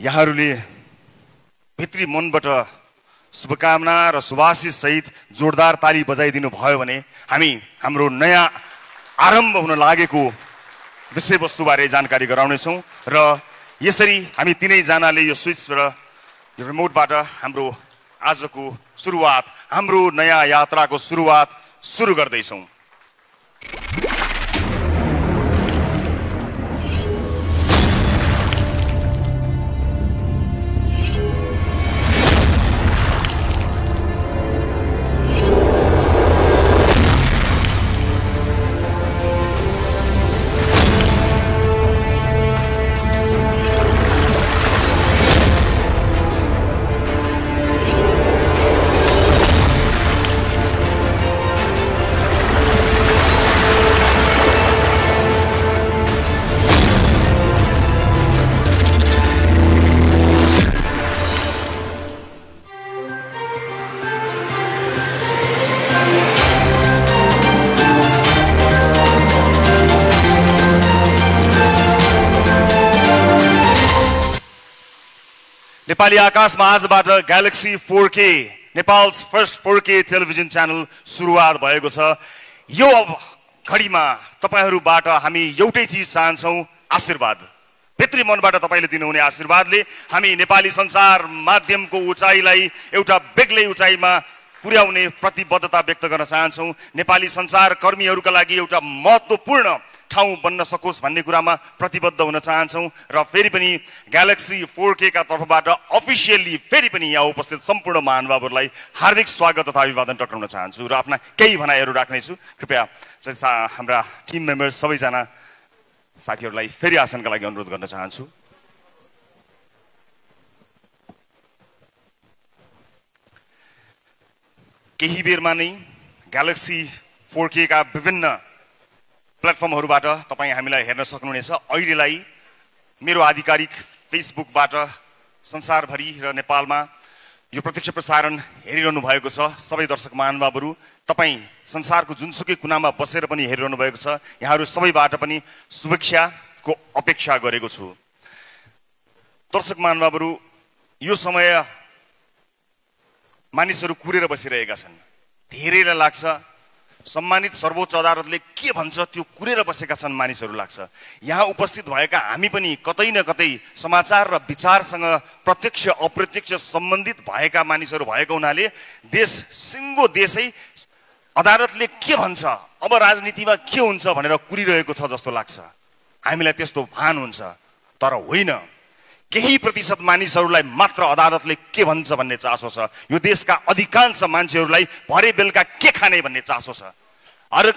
यहाँहरूले भित्री मनबाट शुभकामना र शुभाशीष सहित जोरदार ताली बजाइदिनु भयो भने हामी हाम्रो नयाँ आरम्भ हुन लागेको विषयवस्तुबारे जानकारी गराउनेछौँ र यसरी हामी तीनै जनाले यो स्विच र यो रिमोटबाट हाम्रो आजको सुरुवात, हाम्रो नयाँ यात्राको सुरुवात सुरु गर्दैछौँ। नेपाली आकाशमा आजबाट galaxy 4K, Nepal's first 4K television channel सुरुवात भएको छ। यो घडीमा तपाईहरुबाट हामी एउटै चीज चाहन्छौं, आशीर्वाद। भित्री मनबाट तपाईले दिनुहुने आशीर्वादले हामी नेपाली संसार माध्यमको उचाइलाई एउटा बेग्लै उचाइमा पुर्याउने प्रतिबद्धता व्यक्त गर्न चाहन्छौं। नेपाली संसार कर्मीहरुका लागि एउटा महत्त्वपूर्ण ठाउँ बन्न सकोस् भन्ने कुरामा प्रतिबद्ध हुन चाहन्छौं र फेरि पनि ग्यालेक्सी 4K का तर्फबाट अफिसियली फेरि पनि यहाँ उपस्थित सम्पूर्ण महानुभावहरुलाई हार्दिक स्वागत तथा अभिवादन टक्राउन चाहन्छु र आफ्ना केही भनाइहरु राख्नेछु। कृपया हाम्रा टिम मेम्बर्स सबैजना साथीहरुलाई फेरि आसनका लागि अनुरोध गर्न चाहन्छु। केही बेरमा नै ग्यालेक्सी 4K का विभिन्न प्लेटफर्महरुबाट तपाई हामीलाई हेर्न सक्नुहुनेछ। अहिलेलाई मेरो आधिकारिक फेसबुकबाट संसारभरि र नेपालमा यो प्रत्यक्ष प्रसारण हेरिरहनु भएको छ। सबै दर्शक महानुभावहरु, तपाई संसारको जुनसुकै कुनामा बसेर पनि हेरिरहनु भएको छ। यहाँहरु सबैबाट पनि शुभेच्छाको अपेक्षा गरेको छु। दर्शक महानुभावहरु, यो समय मानिसहरु कुरेर बसिरहेका छन्। धेरैलाई लाग्छ सम्मानित सर्वोच्च अदालतले के भन्छ त्यो कुरेर बसेका छन् मानिसहरु लाग्छ। यहाँ उपस्थित भएका हामी पनि कतै न कतै समाचार र विचारसँग प्रत्यक्ष अप्रत्यक्ष सम्बन्धित भएका मानिसहरु भएको हुनाले देश सिंगो देशै अदालतले के भन्छ, अब राजनीतिमा के हुन्छ भनेर कुरिरहेको छ जस्तो लाग्छ। हामीलाई त्यस्तो भान हुन्छ, तर होइन। केही प्रतिशत मानिसहरुलाई मात्र अदालतले के भन्छ भन्ने चासो छ। यो देशका अधिकांश मान्छेहरुलाई भरे बेलुका के खाने भन्ने चासो छ।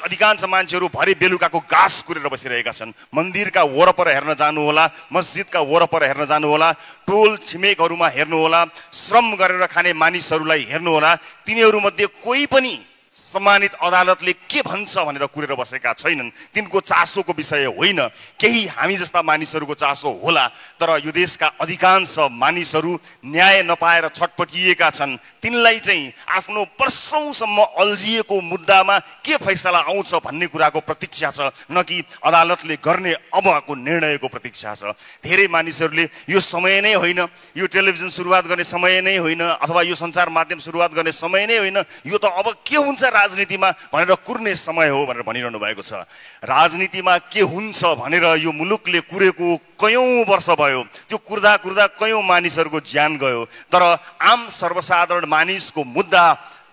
अधिकांश मान्छेहरु भरे बेलुकाको घाँस कुरेर बसिरहेका छन्। मन्दिरका वरपर हेर्न जानु होला, मस्जिदका वरपर हेर्न जानु होला, टोल छिमेकहरुमा हेर्नु होला, श्रम गरेर खाने मानिसहरुलाई हेर्नु होला। तिनीहरु मध्ये कोही पनि सम्मानित अदालतले के भन्छ भनेर कुरेर बसेका छैनन्। तिनको चासोको विषय होइन, केही हामी जस्ता मानिसहरुको चासो होला। तर यो देशका अधिकांश मानिसहरु न्याय नपाएर छटपटिएका छन्। तिनलाई चाहिँ आफ्नो वर्षौंसम्म अल्झिएको मुद्दामा के फैसला आउँछ भन्ने कुराको प्रतीक्षा छ, न कि अदालतले गर्ने अबको निर्णयको प्रतीक्षा छ। धेरै मानिसहरुले यो समय नै होइन, यो टेलिभिजन सुरुवात गर्ने समय नै होइन, अथवा यो सञ्चार माध्यम सुरुवात गर्ने समय नै होइन, यो त अब के हुन्छ राजनीतिमा भनेर कुर्ने समय हो भनेर भनिरहनु भएको छ। राजनीतिमा के हुन्छ भनेर यो मुलुकले कुरेको कयौं वर्ष भयो। त्यो कुर्दा कुर्दा कयौं मानिसहरुको ज्यान गयो। तर आम सर्वसाधारण मानिसको मुद्दा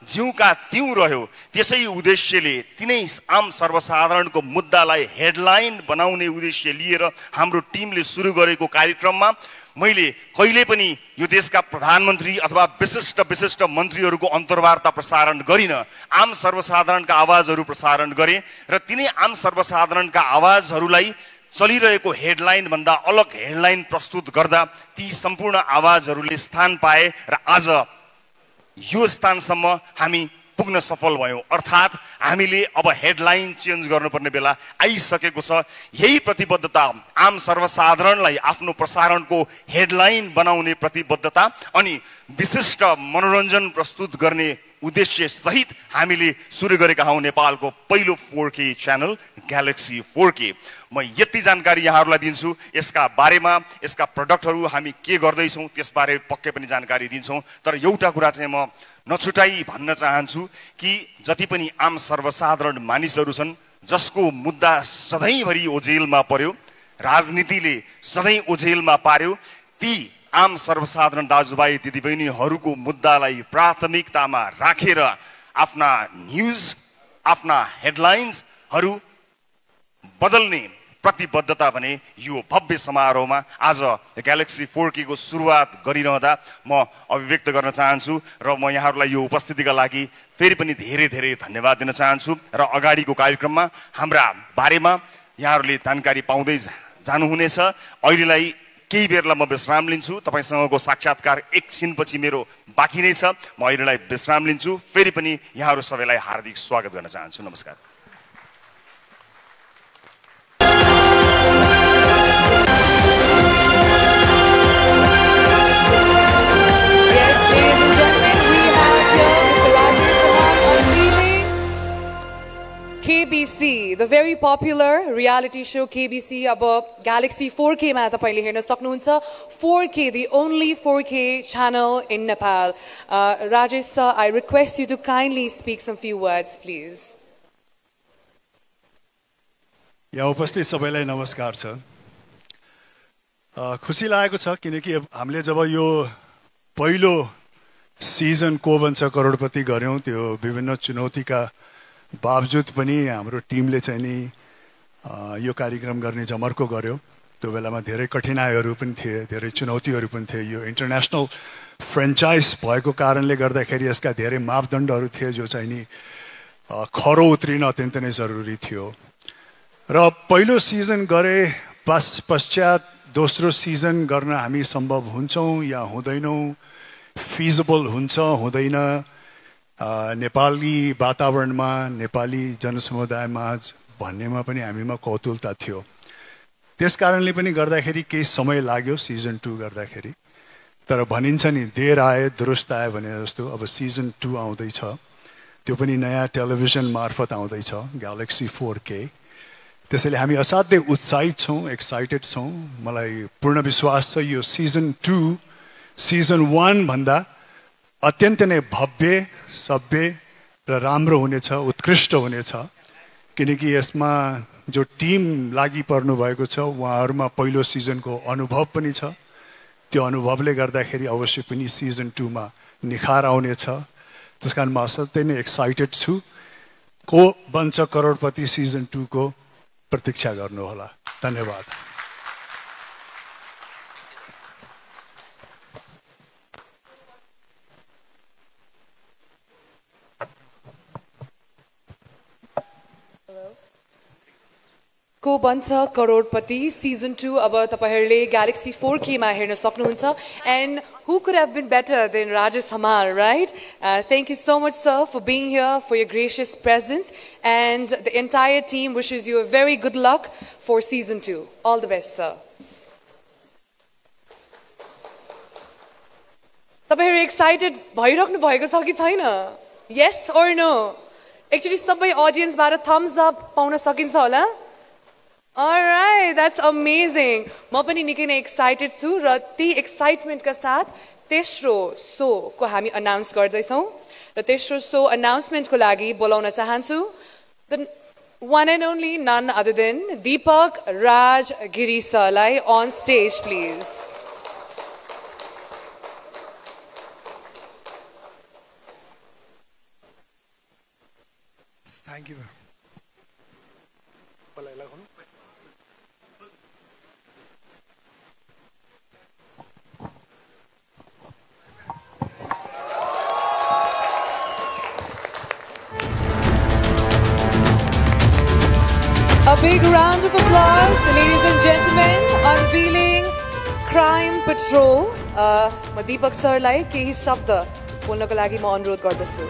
जिउका तिउ रह्यो। त्यसै उद्देश्यले तिनै आम सर्वसाधारणको मुद्दालाई हेडलाइन बनाउने उद्देश्य लिएर हाम्रो टिमले सुरु गरेको कार्यक्रममा मैले कहिले पनि यो देशका प्रधानमन्त्री अथवा विशिष्ट मन्त्रीहरुको अन्तर्वार्ता प्रसारण गरिन। आम सर्वसाधारणका आवाजहरु प्रसारण गरे र तिनै आम सर्वसाधारणका आवाजहरुलाई चलिरहेको हेडलाइन भन्दा अलग हेडलाइन प्रस्तुत गर्दा ती सम्पूर्ण आवाजहरुले स्थान पाए र आज यो स्थानसम्म हामी पुग्न सफल भयौं। अर्थात् हामीले अब हेडलाइन चेन्ज गर्नुपर्ने बेला आइसकेको छ। यही प्रतिबद्धता आम सर्वसाधारणलाई आफ्नो प्रसारणको हेडलाइन बनाउने प्रतिबद्धता अनि विशिष्ट मनोरञ्जन प्रस्तुत गर्ने उद्देश्य सहित हामीले सुरु गरेका हौं नेपालको पहिलो 4K च्यानल ग्यालेक्सी 4K। म यति जानकारी यहाँहरूलाई दिन्छु, यसका बारेमा, यसका प्रडक्टहरू हामी के गर्दै छौं त्यसबारे पक्कै पनि जानकारी दिन्छौं। तर एउटा कुरा चाहिँ म नछुटाई भन्न चाहन्छु कि जति पनि आम सर्वसाधारण मानिसहरू छन् जसको मुद्दा सधैँभरि ओझेलमा पर्यो, राजनीतिले सधैँ ओझेलमा पार्यो, ती आम सर्वसाधारण दाजुभाइ दिदीबहिनीहरूको मुद्दालाई प्राथमिकतामा राखेर आफ्ना न्युज, आफ्ना हेडलाइन्सहरू बदल्ने प्रतिबद्धता भने यो भव्य समारोहमा आज ग्यालेक्सी 4K को सुरुवात गरिरहँदा म अभिव्यक्त गर्न चाहन्छु र म यहाँहरूलाई यो उपस्थितिका लागि फेरि पनि धेरै धेरै धन्यवाद दिन चाहन्छु। र अगाडिको कार्यक्रममा हाम्रा बारेमा यहाँहरूले जानकारी पाउँदै जानुहुनेछ। अहिलेलाई केही बेरलाई म विश्राम लिन्छु, तपाईसँगको साक्षात्कार एकछिनपछि मेरो बाँकी नै छ। म अहिलेलाई विश्राम लिन्छु, फेरि पनि यहाँहरू सबैलाई हार्दिक स्वागत गर्न चाहन्छु। नमस्कार। KBC, the very popular reality show KBC अब Galaxy 4K मा तपाईले हेर्न सक्नुहुन्छ। 4K, the only 4K channel in Nepal. Rajesh sir, I request you to kindly speak some few words, please. यहाँ उपस्थित सबैलाई नमस्कार छ। खुसी लागेको छ किनकि हामीले जब यो पहिलो सिजन को भन्छ करोडपति गर्यौं, त्यो विभिन्न चुनौतीका बावजुद पनि हाम्रो टिमले चाहिँ नि यो कार्यक्रम गर्ने जमर्को गर्यो। त्यो बेलामा धेरै कठिनाइहरू पनि थिए, धेरै चुनौतीहरू पनि थिए। यो इन्टरनेसनल फ्रेन्चाइज भएको कारणले गर्दाखेरि यसका धेरै मापदण्डहरू थिए जो चाहिँ नि खरो उत्रिन अत्यन्त नै जरुरी थियो। र पहिलो सिजन गरे पश्चात दोस्रो सिजन गर्न हामी सम्भव हुन्छौं या हुँदैनौं, फिजिबल हुन्छ हुँदैन, नेपाली वातावरणमा नेपाली जनसमुदायमा भन्नेमा पनि हामीमा कौतुकता थियो। त्यसकारणले पनि गर्दाखेरि केही समय लाग्यो सिजन 2 गर्दाखेरि। तर भनिन्छ नि देर आए दुरुस्त आए भने जस्तो अब सिजन 2 आउँदैछ, त्यो पनि नयाँ टेलिभिजन मार्फत आउँदैछ ग्यालेक्सी 4K। त्यसैले हामी असाध्यै उत्साहित छौं, एक्साइटेड छौं। मलाई पूर्ण विश्वास छ यो सिजन 2 सिजन 1 भन्दा अत्यन्त नै भव्य, सभ्य र राम्रो हुनेछ, उत्कृष्ट हुनेछ। किनकि यसमा जो टिम लागि पर्नु भएको छ उहाँहरुमा पहिलो सिजनको अनुभव पनि छ। त्यो अनुभवले गर्दाखेरि अवश्य पनि सिजन 2 मा निखार आउनेछ। त्यसकारण म असाध्यै नै एक्साइटेड छु। को बन्छ करोडपति सिजन 2 को प्रतीक्षा गर्नुहोला। धन्यवाद। को बन्छ करोडपति सिजन 2 अब तपाईहरुले ग्यालेक्सी 4K मा हेर्न सक्नुहुन्छ। And who could have been better than Rajesh Hamar, right? Thank you so much, sir, for being here, for your gracious presence, and the entire team wishes you a very good luck for season 2. All the best, sir. तपाईहरु excited भइराख्नु भएको छ कि छैन? Yes or no? Actually सबै audience बाट thumbs up पाउन सकिन्छ होला? Alright, that's amazing. म पनि निकै नै एक्साइटेड छु र ती एक्साइटमेन्ट का साथ तेस्रो शो को हामी अनाउन्स गर्दै छौं र तेस्रो शो अनाउन्समेन्ट को लागि बोलाउन चाहन्छु the one and only none other than Deepak Raj Giri सरलाई on stage, please. Thank you. A big round of applause, ladies and gentlemen, unveiling Crime Patrol. म दीपक सरलाई केही शब्द बोल्नको लागि म अनुरोध गर्दछु।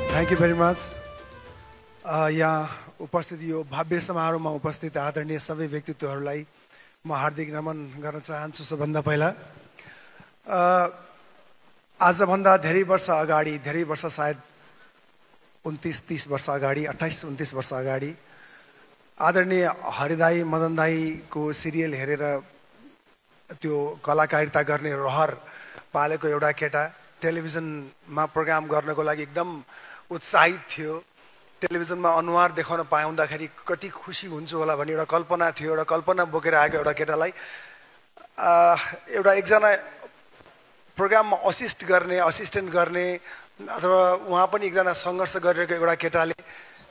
Thank you very much. यहाँ उपस्थित यो भव्य समारोहमा उपस्थित आदरणीय सबै व्यक्तित्वहरूलाई म हार्दिक नमन गर्न चाहन्छु। सबभन्दा पहिला आजभन्दा धेरै वर्ष अगाडि, धेरै वर्ष सायद 29-30 वर्ष अगाडि, 28-29 वर्ष अगाडि आदरणीय हरिदाई मदन दाईको सिरियल हेरेर त्यो कलाकारिता गर्ने रहर पालेको एउटा केटा टेलिभिजनमा प्रोग्राम गर्नको लागि एकदम उत्साहित थियो। टेलिभिजनमा अनुहार देखाउन पाउँदाखेरि कति खुसी हुन्छु होला भन्ने एउटा कल्पना थियो। एउटा कल्पना बोकेर आएको एउटा केटालाई एउटा एकजना प्रोग्राममा असिस्टेन्ट गर्ने अथवा उहाँ पनि एकजना सङ्घर्ष गरिरहेको एउटा केटाले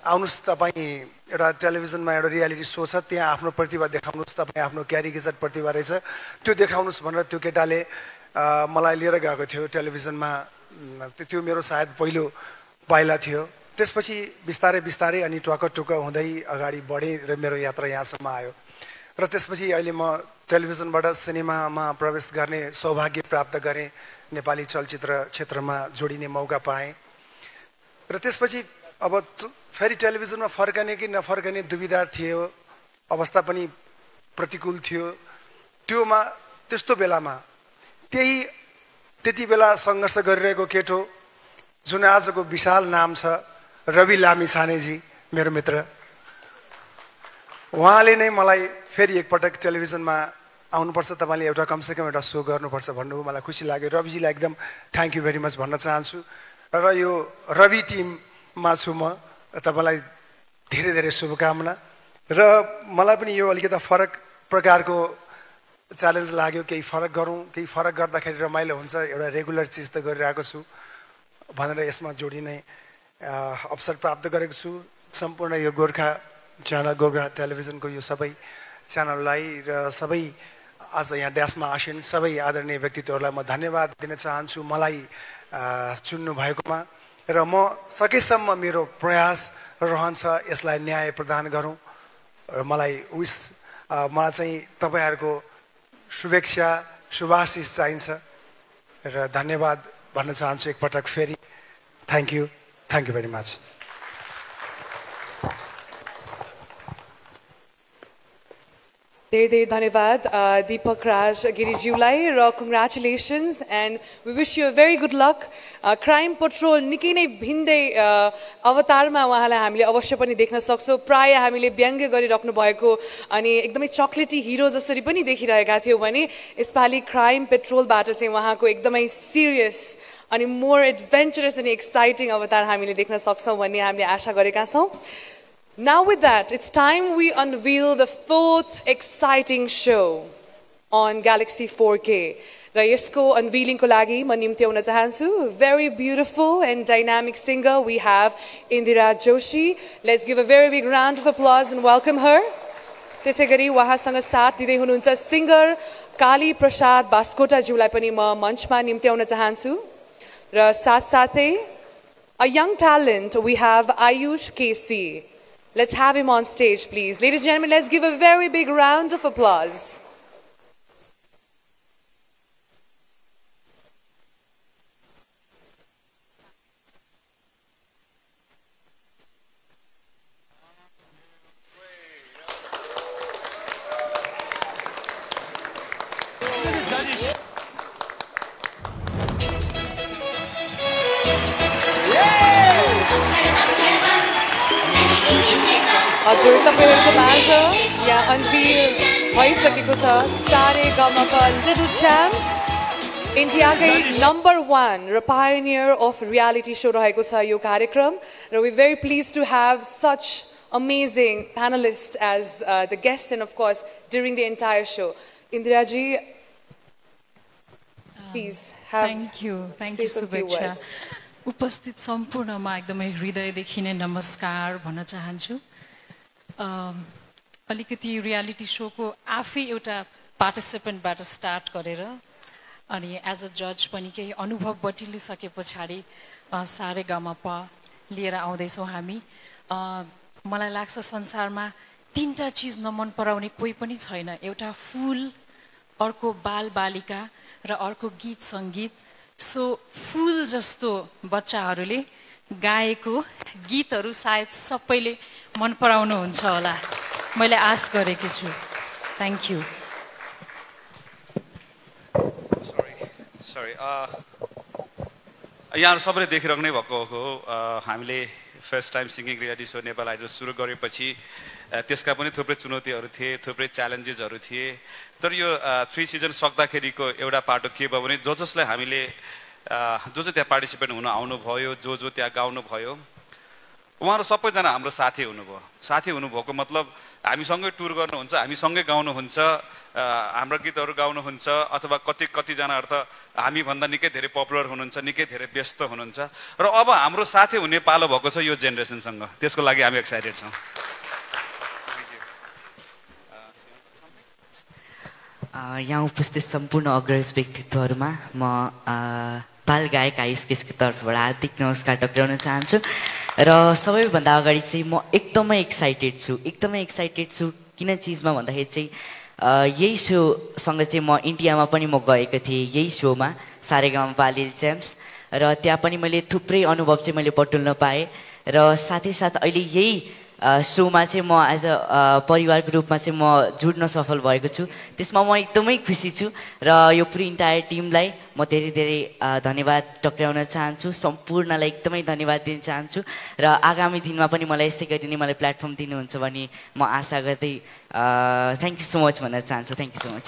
आउनुहोस् तपाईँ एउटा टेलिभिजनमा एउटा रियालिटी सो छ त्यहाँ आफ्नो प्रतिभा देखाउनुहोस्, तपाईँ आफ्नो क्यारिकेचर प्रतिभा रहेछ त्यो देखाउनुहोस् भनेर त्यो केटाले मलाई लिएर गएको थियो टेलिभिजनमा। त्यो मेरो सायद पहिलो पाइला थियो। त्यसपछि बिस्तारै बिस्तारै अनि टुक्क हुँदै अगाडि बढेँ र मेरो यात्रा यहाँसम्म आयो। र त्यसपछि अहिले म टेलिभिजनबाट सिनेमामा प्रवेश गर्ने सौभाग्य प्राप्त गरेँ, नेपाली चलचित्र क्षेत्रमा जोडिने मौका पाएँ। र त्यसपछि अब फेरि टेलिभिजनमा फर्कने कि नफर्कने दुविधा थियो, अवस्था पनि प्रतिकूल थियो। त्यस्तो बेलामा त्यति बेला सङ्घर्ष गरिरहेको केटो जुन आजको विशाल नाम छ रवि लामिछानेजी, मेरो मित्र, उहाँले नै मलाई फेरि एकपटक टेलिभिजनमा आउनुपर्छ, तपाईँले एउटा कमसेकम एउटा सो गर्नुपर्छ भन्नुभयो। मलाई खुसी लाग्यो। रविजीलाई एकदम थ्याङ्क यू भेरी मच भन्न चाहन्छु। र यो रवि टिममा छु म, तपाईँलाई धेरै धेरै शुभकामना। र मलाई पनि यो अलिकति फरक प्रकारको च्यालेन्ज लाग्यो। केही फरक गरौँ, केही फरक गर्दाखेरि रमाइलो हुन्छ, एउटा रेगुलर चिज त गरिरहेको छु भनेर यसमा जोडिने अवसर प्राप्त गरेको छु। सम्पूर्ण यो गोर्खा च्यानल, गोर्खा टेलिभिजनको यो सबै च्यानललाई र सबै आज यहाँ ड्यासमा आसिन सबै आदरणीय व्यक्तित्वहरूलाई म धन्यवाद दिन चाहन्छु मलाई चुन्नु भएकोमा। र म सकेसम्म मेरो प्रयास रहन्छ यसलाई न्याय प्रदान गरौँ। र मलाई चाहिँ तपाईँहरूको शुभेच्छा, शुभाशिष चाहिन्छ र धन्यवाद भन्न चाहन्छु एकपटक फेरि। Thank you very much. धेरै धेरै धन्यवाद दीपक राज गिरिज्यूलाई र congratulations and we wish you very good luck. Crime Patrol निकै नै भिन्दै अवतारमा उहाँलाई हामीले अवश्य पनि देख्न सक्छौँ। प्रायः हामीले व्यङ्ग्य गरिराख्नु भएको अनि एकदमै चक्लेटी हिरो जसरी पनि देखिरहेका थियौँ भने यसपालि क्राइम पेट्रोलबाट चाहिँ उहाँको एकदमै सिरियस अनि मोर एडभेन्चरस अनि एक्साइटिङ अवतार हामीले देख्न सक्छौँ भन्ने हामीले आशा गरेका छौँ। Now with that, it's time we unveil the fourth exciting show on Galaxy 4K. र यसको unveiling को लागि म निम्त्याउन चाहन्छु very beautiful and dynamic singer we have Indira Joshi. Let's give a very big round of applause and welcome her. त्यसैगरी उहाँसँग साथ दिँदै हुनुहुन्छ सिंगर काली प्रसाद बास्कोटा ज्यूलाई पनि म मञ्चमा निम्त्याउन चाहन्छु। र साथसाथै a young talent we have Ayush KC. Let's have him on stage, please. Ladies and gentlemen, let's give a very big round of applause. हजुर तपाईहरुको माझ यहाँ अनवील भइसकेको छ सारेगामापा लिटल च्याम्प्स इन्डियाकै नम्बर 1 र पायोनियर अफ रियालिटी शो रहेको छ यो कार्यक्रम र we very please to have such amazing panelist as the guest and of course during the entire show. Indira ji please thank you शुभेच्छा। उपस्थित सम्पूर्णमा एकदमै हृदयदेखि नै नमस्कार भन्न चाहन्छु। अलिकति रियालिटी शोको आफै एउटा पार्टिसिपेन्टबाट स्टार्ट गरेर अनि एज अ जज पनि केही अनुभव बटुलिसके पछाडि सारेगामापा लिएर आउँदैछौँ हामी। मलाई लाग्छ संसारमा 3टा चिज नमन पराउने कोही पनि छैन, एउटा फुल, अर्को बालबालिका र अर्को गीत सङ्गीत। सो फुल जस्तो बच्चाहरूले गाएको गीतहरू सायद सबैले मन पराउनुहुन्छ होला, मैले आश गरेकी छु। Thank you. यहाँहरू सबैले देखिरहनु भएको हो हामीले first time singing reality show Nepal idol सुरु गरेपछि त्यसका पनि थुप्रै चुनौतीहरू थिए, थुप्रै च्यालेन्जेसहरू थिए। तर यो 3 सिजन सक्दाखेरिको एउटा पाटो के भयो भने जसलाई हामीले जो त्यहाँ पार्टिसिपेन्ट हुन आउनुभयो, जो त्यहाँ गाउनु भयो, उहाँहरू सबैजना हाम्रो साथी हुनुभयो। साथी हुनुभएको मतलब हामीसँगै टुर गर्नुहुन्छ, हामीसँगै गाउनुहुन्छ, हाम्रो गीतहरू गाउनुहुन्छ, अथवा कतिजनाहरू त हामीभन्दा निकै धेरै पपुलर हुनुहुन्छ, निकै धेरै व्यस्त हुनुहुन्छ। र अब हाम्रो साथी हुने पालो भएको छ यो जेनेरेसनसँग, त्यसको लागि हामी एक्साइटेड छौँ। यहाँ उपस्थित सम्पूर्ण अग्रज व्यक्तित्वहरूमा म बाल गायक आयुष केसको तर्फबाट हार्दिक नमस्कार टक्राउन चाहन्छु। र सबैभन्दा अगाडि चाहिँ म एकदमै एक्साइटेड छु किन चिजमा भन्दाखेरि चाहिँ यही सोसँग चाहिँ म इन्डियामा पनि म गएको थिएँ, यही सोमा सारेगामा लिटिल च्याम्प्स, र त्यहाँ पनि मैले थुप्रै अनुभव चाहिँ मैले बटुल्न पाएँ। र साथै साथ अहिले यही सोमा चाहिँ म एज अ परिवारको रूपमा चाहिँ म जुड्न सफल भएको छु, त्यसमा म एकदमै खुसी छु। र यो पुरै इन्टायर टिमलाई म धेरै धेरै धन्यवाद टक्राउन चाहन्छु, सम्पूर्णलाई एकदमै धन्यवाद दिन चाहन्छु। र आगामी दिनमा पनि मलाई यसै गरी नै मलाई प्लेटफर्म दिनुहुन्छ भने म आशा गर्दै थ्याङ्क यू सो मच भन्न चाहन्छु। Thank you so much.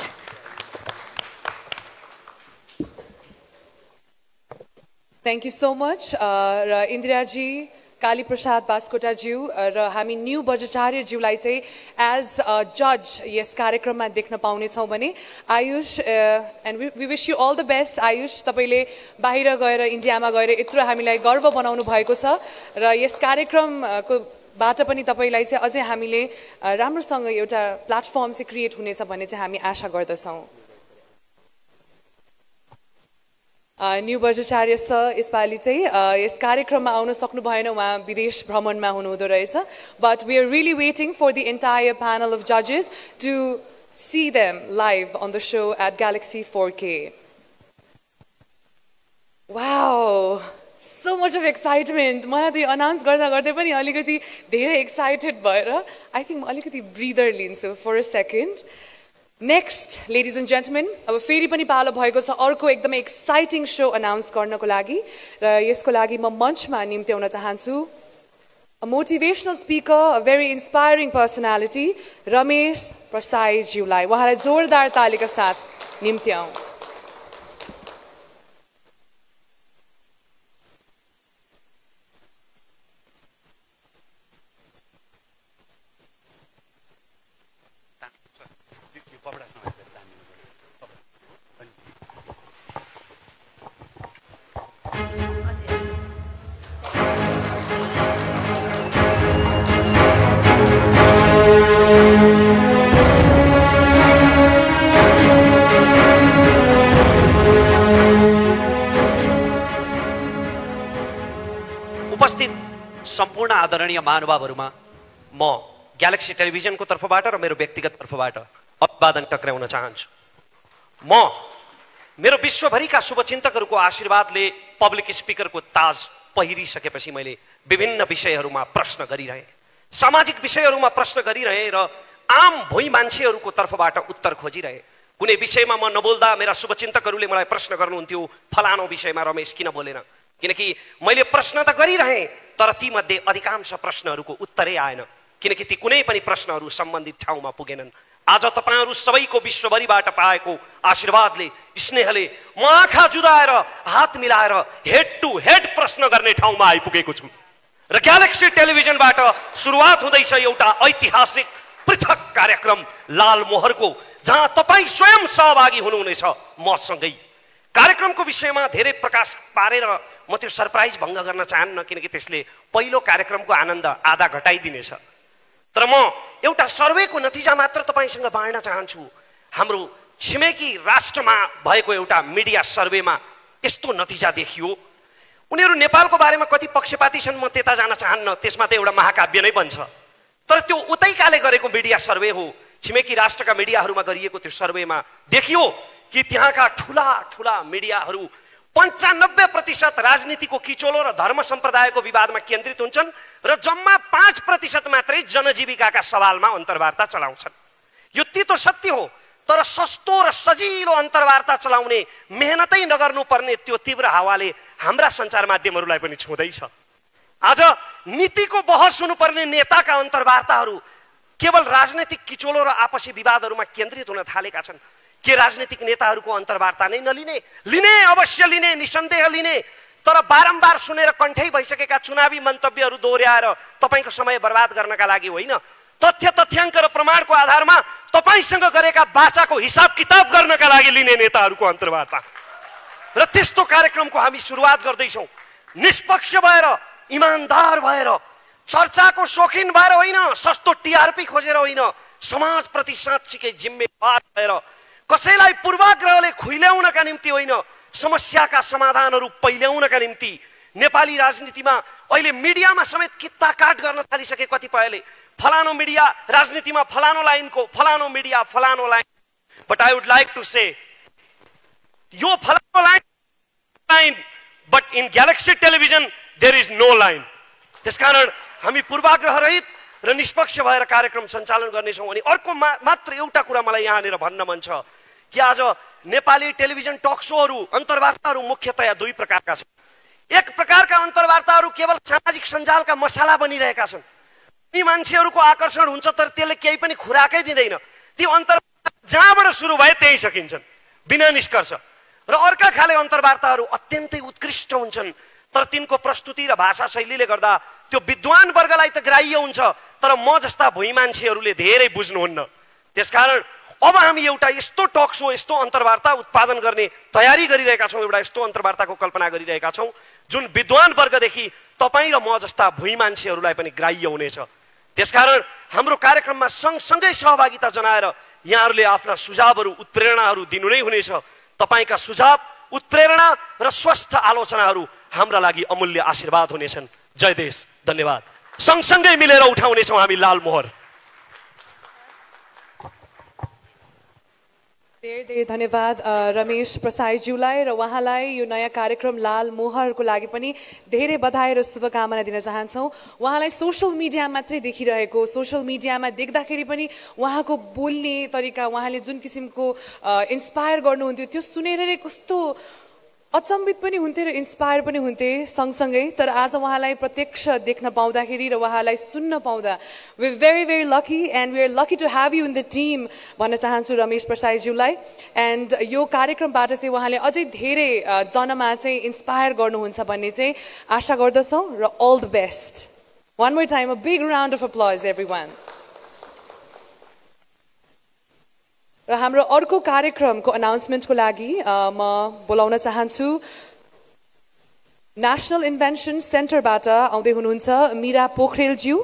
Thank you so much. र इन्दिराजी, काली प्रसाद बास्कोटाज्यू र हामी न्यू बज्राचार्यज्यूलाई चाहिँ एज अ जज यस कार्यक्रममा देख्न पाउनेछौँ भने Ayush, and we wish you all the best Ayush. तपाईँले बाहिर गएर इन्डियामा गएर यत्रो हामीलाई गर्व बनाउनु भएको छ र यस कार्यक्रमको बाट पनि तपाईँलाई चाहिँ अझै हामीले राम्रोसँग एउटा प्लेटफर्म चाहिँ क्रिएट हुनेछ भन्ने चाहिँ हामी आशा गर्दछौँ। न्यू बज्राचार्य सर यसपालि चाहिँ यस कार्यक्रममा आउन सक्नु भएन, उहाँ विदेश भ्रमणमा हुनुहुँदो रहेछ। But we are really waiting for the entire panel of जजेस to see them live on the show at galaxy 4K। Wow, so much of excitement. मलाई त यो अनाउन्स गर्दा गर्दै पनि अलिकति धेरै एक्साइटेड भएर आई थिङ्क म अलिकति ब्रिदर लिन्छु for a second. Next ladies and gentlemen, अब फेरि पनि पालो भएको छ अर्को एकदमै एक्साइटिङ सो अनाउन्स गर्नको लागि, र यसको लागि म मञ्चमा निम्त्याउन चाहन्छु a motivational speaker, a very inspiring personality Ramesh प्रसाईज्यूलाई। उहाँलाई जोरदार तालीका साथ निम्त्याउँ। सम्पूर्ण आदरणीय महानुभावहरूमा म ग्यालेक्सी टेलिभिजनको तर्फबाट र मेरो व्यक्तिगत तर्फबाट अभिवादन टक्राउन चाहन्छु। म मेरो विश्वभरिका शुभचिन्तकहरूको आशीर्वादले पब्लिक स्पिकरको ताज पहिरिसकेपछि मैले विभिन्न विषयहरूमा प्रश्न गरिरहेँ, सामाजिक विषयहरूमा प्रश्न गरिरहेँ र आम भोइ मान्छेहरूको तर्फबाट उत्तर खोजिरहेँ। कुनै विषयमा म नबोल्दा मेरा शुभचिन्तकहरूले मलाई प्रश्न गर्नुहुन्थ्यो, फलानो विषयमा रमेश किन बोलेन? किनकि मैले प्रश्न त गरिरहेँ तर तीमध्ये अधिकांश प्रश्नहरूको उत्तरै आएन, किनकि ती कुनै पनि प्रश्नहरू सम्बन्धित ठाउँमा पुगेनन्। आज तपाईहरू सबैको विश्वभरिबाट पाएको आशीर्वादले, स्नेहले म आँखा जुदाएर हात मिलाएर हेड टु हेड प्रश्न गर्ने ठाउँमा आइपुगेको छु। र ग्यालेक्सी टेलिभिजनबाट सुरुवात हुँदैछ एउटा ऐतिहासिक पृथक कार्यक्रम लाल मोहरको, जहाँ तपाईँ स्वयं सहभागी हुनुहुनेछ मसँगै। कार्यक्रमको विषयमा धेरै प्रकाश पारेर म त्यो सरप्राइज भङ्ग गर्न चाहन्न, किनकि त्यसले पहिलो कार्यक्रमको आनन्द आधा घटाइदिनेछ। तर म एउटा सर्वेको नतिजा मात्र तपाईसँग बाँड्न चाहन्छु। हाम्रो छिमेकी राष्ट्रमा भएको एउटा मिडिया सर्वेमा यस्तो नतिजा देखियो। उनीहरू नेपालको बारेमा कति पक्षपाती छन् म त्यता जान चाहन्न, त्यसमा त एउटा महाकाव्य नै बन्छ। तर त्यो उतैकाले गरेको मिडिया सर्वे हो, छिमेकी राष्ट्रका मिडियाहरूमा गरिएको त्यो सर्वेमा देखियो कि त्यहाँका ठुला ठुला मिडियाहरू 95% राजनीतिको किचोलो र धर्म सम्प्रदायको विवादमा केन्द्रित हुन्छन् र जम्मा 5% मात्रै जनजीविकाका सवालमा अन्तर्वार्ता चलाउँछन्। यो तितो सत्य हो, तर सस्तो र सजिलो अन्तर्वार्ता चलाउने मेहनतै नगर्नुपर्ने त्यो तीव्र हावाले हाम्रा सञ्चार माध्यमहरूलाई पनि छुँदैछ। आज नीतिको बहस हुनुपर्ने नेताका अन्तर्वार्ताहरू केवल राजनैतिक किचोलो र आपसी विवादहरूमा केन्द्रित हुन थालेका छन्। के राजनीतिक नेताहरूको अन्तर्वार्ता नै नलिने? लिने, अवश्य लिने, निसन्देह लिने, तर बारम्बार सुनेर कण्ठै भइसकेका चुनावी मन्तव्यहरू दोहोर्याएर तपाईँको समय बर्बाद गर्नका लागि होइन, तथ्य तथ्याङ्क र प्रमाणको आधारमा तपाईँसँग गरेका वाचाको हिसाब किताब गर्नका लागि लिने नेताहरूको अन्तर्वार्ता र त्यस्तो कार्यक्रमको हामी सुरुवात गर्दैछौँ। निष्पक्ष भएर, इमान्दार भएर, चर्चाको शौखिन भएर होइन, सस्तो टिआरपी खोजेर होइन, समाजप्रति साँच्चीकै जिम्मेवार भएर, कसैलाई पूर्वाग्रहले खुइल्याउनका निम्ति होइन, समस्याका समाधानहरू पहिल्याउनका निम्ति। नेपाली राजनीतिमा अहिले मिडियामा समेत कित्ता काट गर्न थालिसके कतिपयले, फलानो मिडिया राजनीतिमा फलानो लाइनको, फलानो मिडिया फलानो line. But I would like to say यो फलानो line, but in galaxy television there is no line. त्यसकारण हामी पूर्वाग्रह रहित र निष्पक्ष भएर कार्यक्रम सञ्चालन गर्नेछौँ। अनि अर्को मात्र एउटा कुरा मलाई यहाँनिर भन्न मन छ कि आज नेपाली टेलिभिजन टक सोहरू, अन्तर्वार्ताहरू मुख्यतया दुई प्रकारका छन्। एक प्रकारका अन्तर्वार्ताहरू केवल सामाजिक सञ्जालका मसाला बनिरहेका छन्। ती मान्छेहरूको आकर्षण हुन्छ तर त्यसले केही पनि खुराकै दिँदैन। ती अन्तर्वार्ता जहाँबाट सुरु भए त्यही सकिन्छन् बिना निष्कर्ष। र अर्का खाले अन्तर्वार्ताहरू अत्यन्तै उत्कृष्ट हुन्छन् तर तिनको प्रस्तुति र भाषा शैलीले गर्दा त्यो विद्वान वर्गलाई त ग्राह्य हुन्छ तर म जस्ता भुइँ मान्छेहरूले धेरै बुझ्नुहुन्न। त्यसकारण अब हामी एउटा यस्तो टक सो, यस्तो अन्तर्वार्ता उत्पादन गर्ने तयारी गरिरहेका छौँ, एउटा यस्तो अन्तर्वार्ताको कल्पना गरिरहेका छौँ जुन विद्वान वर्गदेखि तपाईँ र म जस्ता भुइँ मान्छेहरूलाई पनि ग्राह्य हुनेछ। त्यसकारण हाम्रो कार्यक्रममा सँगसँगै सहभागिता जनाएर यहाँहरूले आफ्ना सुझावहरू, उत्प्रेरणाहरू दिनु नै हुनेछ। तपाईँका सुझाव, उत्प्रेरणा र स्वस्थ आलोचनाहरू हाम्रा लागि अमूल्य आशीर्वाद हुनेछन्। जय देश, धन्यवाद। सँगसँगै मिलेर उठाउनेछौँ हामी लाल मोहर। धेरै धेरै धन्यवाद रमेश प्रसाईज्यूलाई र उहाँलाई यो नयाँ कार्यक्रम लाल मोहरको लागि पनि धेरै बधाई र शुभकामना दिन चाहन्छौँ। उहाँलाई सोसल मिडिया मात्रै देखिरहेको, सोसल मिडियामा देख्दाखेरि पनि उहाँको बोल्ने तरिका, उहाँले जुन किसिमको इन्सपायर गर्नुहुन्थ्यो त्यो सुनेर नै कस्तो अचम्बित पनि हुन्थे र इन्सपायर पनि हुन्थे सँगसँगै। तर आज उहाँलाई प्रत्यक्ष देख्न पाउँदाखेरि र उहाँलाई सुन्न पाउँदा we very very lucky and we are lucky to have you in the team भन्न चाहन्छु रमेश प्रसाईज्यूलाई। एन्ड यो कार्यक्रमबाट चाहिँ उहाँले अझै धेरै जनमा चाहिँ इन्सपायर गर्नुहुन्छ भन्ने चाहिँ आशा गर्दछौँ र all the best. One more time a big round of applause everyone. र हाम्रो अर्को कार्यक्रमको अनाउन्समेन्टको लागि म बोलाउन चाहन्छु नेसनल इन्भेन्सन सेन्टरबाट आउँदै हुनुहुन्छ मीरा पोखरेलज्यू।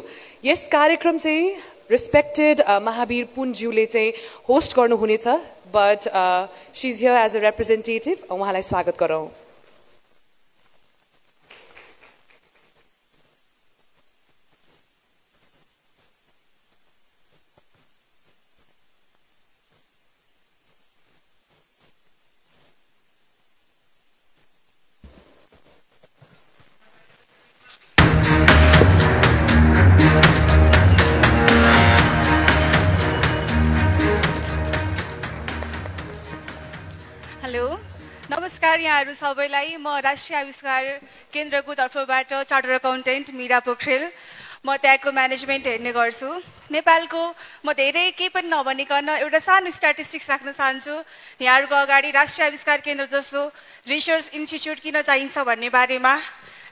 यस कार्यक्रम चाहिँ रेस्पेक्टेड महावीर पुनज्यूले चाहिँ होस्ट गर्नुहुनेछ, but she is here as a representative. उहाँलाई स्वागत गरौँ। नमस्कार यहाँहरू सबैलाई। म राष्ट्रिय आविष्कार केन्द्रको तर्फबाट चार्टर अकाउन्टेन्ट मीरा पोखरेल, म त्यहाँको म्यानेजमेन्ट हेर्ने गर्छु। नेपालको म धेरै केही पनि नभनिकन एउटा सानो स्ट्याटिस्टिक्स राख्न चाहन्छु। यहाँहरूको अगाडि राष्ट्रिय आविष्कार केन्द्र जस्तो रिसर्च इन्स्टिच्युट किन चाहिन्छ भन्ने बारेमा।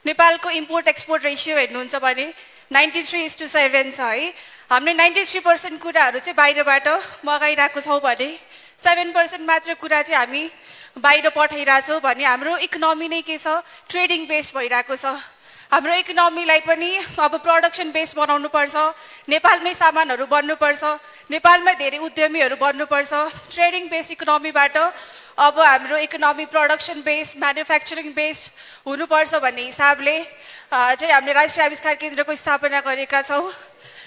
नेपालको इम्पोर्ट एक्सपोर्ट रेसियो हेर्नुहुन्छ भने 93:7 छ है। हामीले 93% कुराहरू चाहिँ बाहिरबाट मगाइरहेको छौँ भने 7% मात्र कुरा चाहिँ हामी बाहिर पठाइरहेछौँ भने हाम्रो इकोनोमी नै के छ, ट्रेडिङ बेस्ड भइरहेको छ। हाम्रो इकोनोमीलाई पनि अब प्रोडक्सन बेस्ड बनाउनु पर्छ, नेपालमै सामानहरू बन्नुपर्छ, नेपालमै धेरै उद्यमीहरू बन्नुपर्छ। ट्रेडिङ बेस्ड इकोनोमीबाट अब हाम्रो economy production based, manufacturing based हुनुपर्छ भन्ने हिसाबले चाहिँ हामीले राष्ट्रिय आविष्कार केन्द्रको स्थापना गरेका छौँ।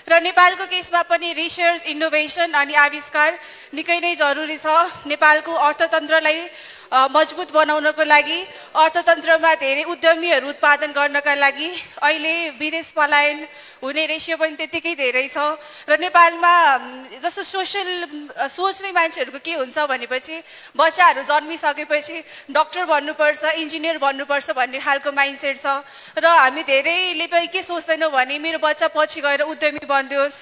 र नेपालको केसमा पनि रिसर्च, इनोभेसन अनि आविष्कार निकै नै जरुरी छ। नेपालको अर्थतन्त्रलाई मजबुत बनाउनको लागि अर्थतन्त्रमा धेरै उद्यमीहरू उत्पादन गर्नका लागि अहिले विदेश पलायन हुने रेसियो पनि त्यतिकै धेरै छ र नेपालमा जस्तो सोशल सोच्ने मान्छेहरूको के हुन्छ भनेपछि बच्चाहरू जन्मिसकेपछि डक्टर बन्नुपर्छ इन्जिनियर बन्नुपर्छ भन्ने खालको माइन्डसेट छ र हामी धेरैले पनि के सोच्दैनौँ भने मेरो बच्चा पछि गएर उद्यमी बनिदियोस्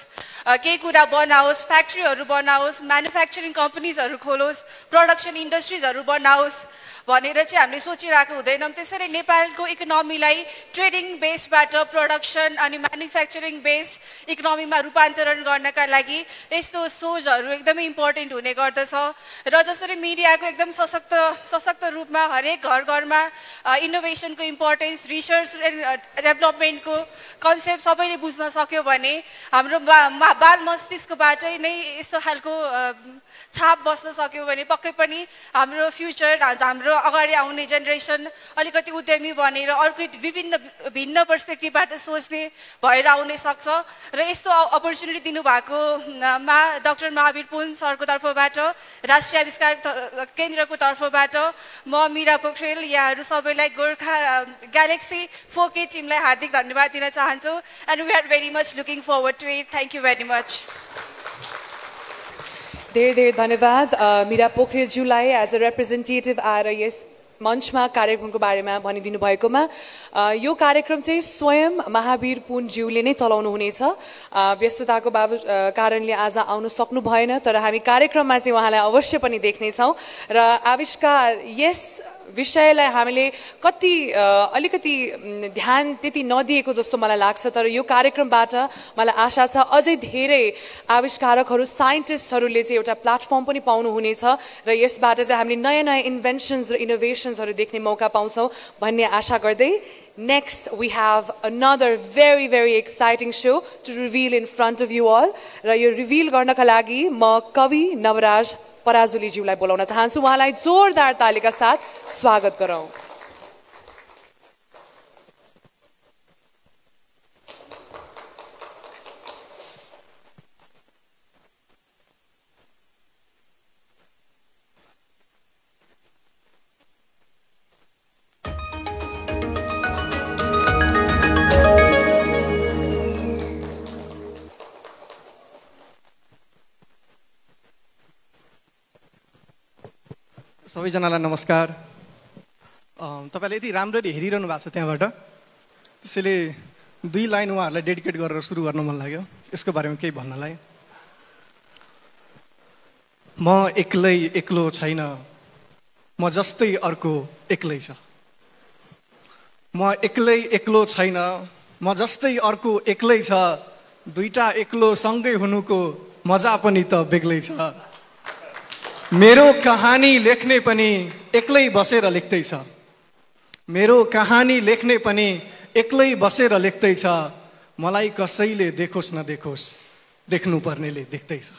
केही कुरा बनाओस् फ्याक्ट्रीहरू बनाओस् म्यानुफ्याक्चरिङ कम्पनीजहरू खोलोस् प्रोडक्सन इन्डस्ट्रिजहरू बनाओस् भनेर चाहिँ हामीले सोचिरहेको हुँदैनौँ त्यसैले नेपालको इकोनोमीलाई ट्रेडिङ बेसबाट प्रोडक्सन अनि म्यानुफ्याक्चरिङ बेस्ड इकोनोमीमा रूपान्तरण गर्नका लागि यस्तो सोचहरू एकदमै इम्पोर्टेन्ट हुने गर्दछ र जसरी मिडियाको एकदम सशक्त रूपमा हरेक घर घरमा इनोभेसनको इम्पोर्टेन्स रिसर्च एन्ड डेभलपमेन्टको कन्सेप्ट सबैले बुझ्न सक्यो भने हाम्रो बाल मस्तिष्कबाटै नै यस्तो खालको छाप बस्न सक्यो भने पक्कै पनि हाम्रो फ्युचर हाम्रो अगाडि आउने जेनेरेसन अलिकति उद्यमी बनेर अर्को भिन्न पर्सपेक्टिभबाट सोच्ने भएर आउन सक्छ र यस्तो अपर्च्युनिटी दिनुभएकोमा डाक्टर महावीर पुन सरको तर्फबाट राष्ट्रिय आविष्कार केन्द्रको तर्फबाट म मीरा पोखरेल यहाँहरू सबैलाई गोर्खा ग्यालेक्सी 4K टिमलाई हार्दिक धन्यवाद दिन चाहन्छु and we are very much looking forward to it thank you very much धेरै धेरै धन्यवाद मीरा पोखरेलज्यूलाई एज अ रिप्रेजेन्टेटिभ आएर यस मञ्चमा कार्यक्रमको बारेमा भनिदिनु भएकोमा यो कार्यक्रम चाहिँ स्वयं महावीर पुनज्यूले नै चलाउनु हुनेछ व्यस्तताको कारणले आज आउन सक्नु भएन तर हामी कार्यक्रममा चाहिँ उहाँलाई अवश्य पनि देख्नेछौँ र आविष्कार यस विषयलाई हामीले अलिकति ध्यान त्यति नदिएको जस्तो मलाई लाग्छ तर यो कार्यक्रमबाट मलाई आशा छ अझै धेरै आविष्कारकहरू साइन्टिस्टहरूले चाहिँ एउटा प्लेटफर्म पनि पाउनुहुनेछ र यसबाट चाहिँ हामीले नयाँ नयाँ इन्भेन्सन्स र इनोभेसन्सहरू देख्ने मौका पाउँछौँ भन्ने आशा गर्दै Next, we have another very, very exciting show to reveal in front of you all. र यो रिभिल गर्नका लागि म कवि नवराज पराजुलीज्यूलाई बोलाउन चाहन्छु उहाँलाई जोरदार तालीका साथ स्वागत गरौँ सबैजनालाई नमस्कार तपाईले यति राम्ररी हेरिरहनु भएको छ त्यहाँबाट त्यसैले दुई लाइन उहाँहरूलाई डेडिकेट गरेर सुरु गर्न मन लाग्यो यसको बारेमा केही भन्नलाई म एक्लो छैन म जस्तै अर्को एक्लै छ म एक्लो छैन म जस्तै अर्को एक्लै छ दुईटा एक्लो सँगै हुनुको मजा पनि त बेग्लै छ मेरो कहानी लेख्ने पनि एक्लै बसेर लेख्दै छ मेरो कहानी लेख्ने पनि एक्लै बसेर लेख्दै छ मलाई कसैले देखोस् नदेखोस् देख्नु पर्नेले देख्दै छ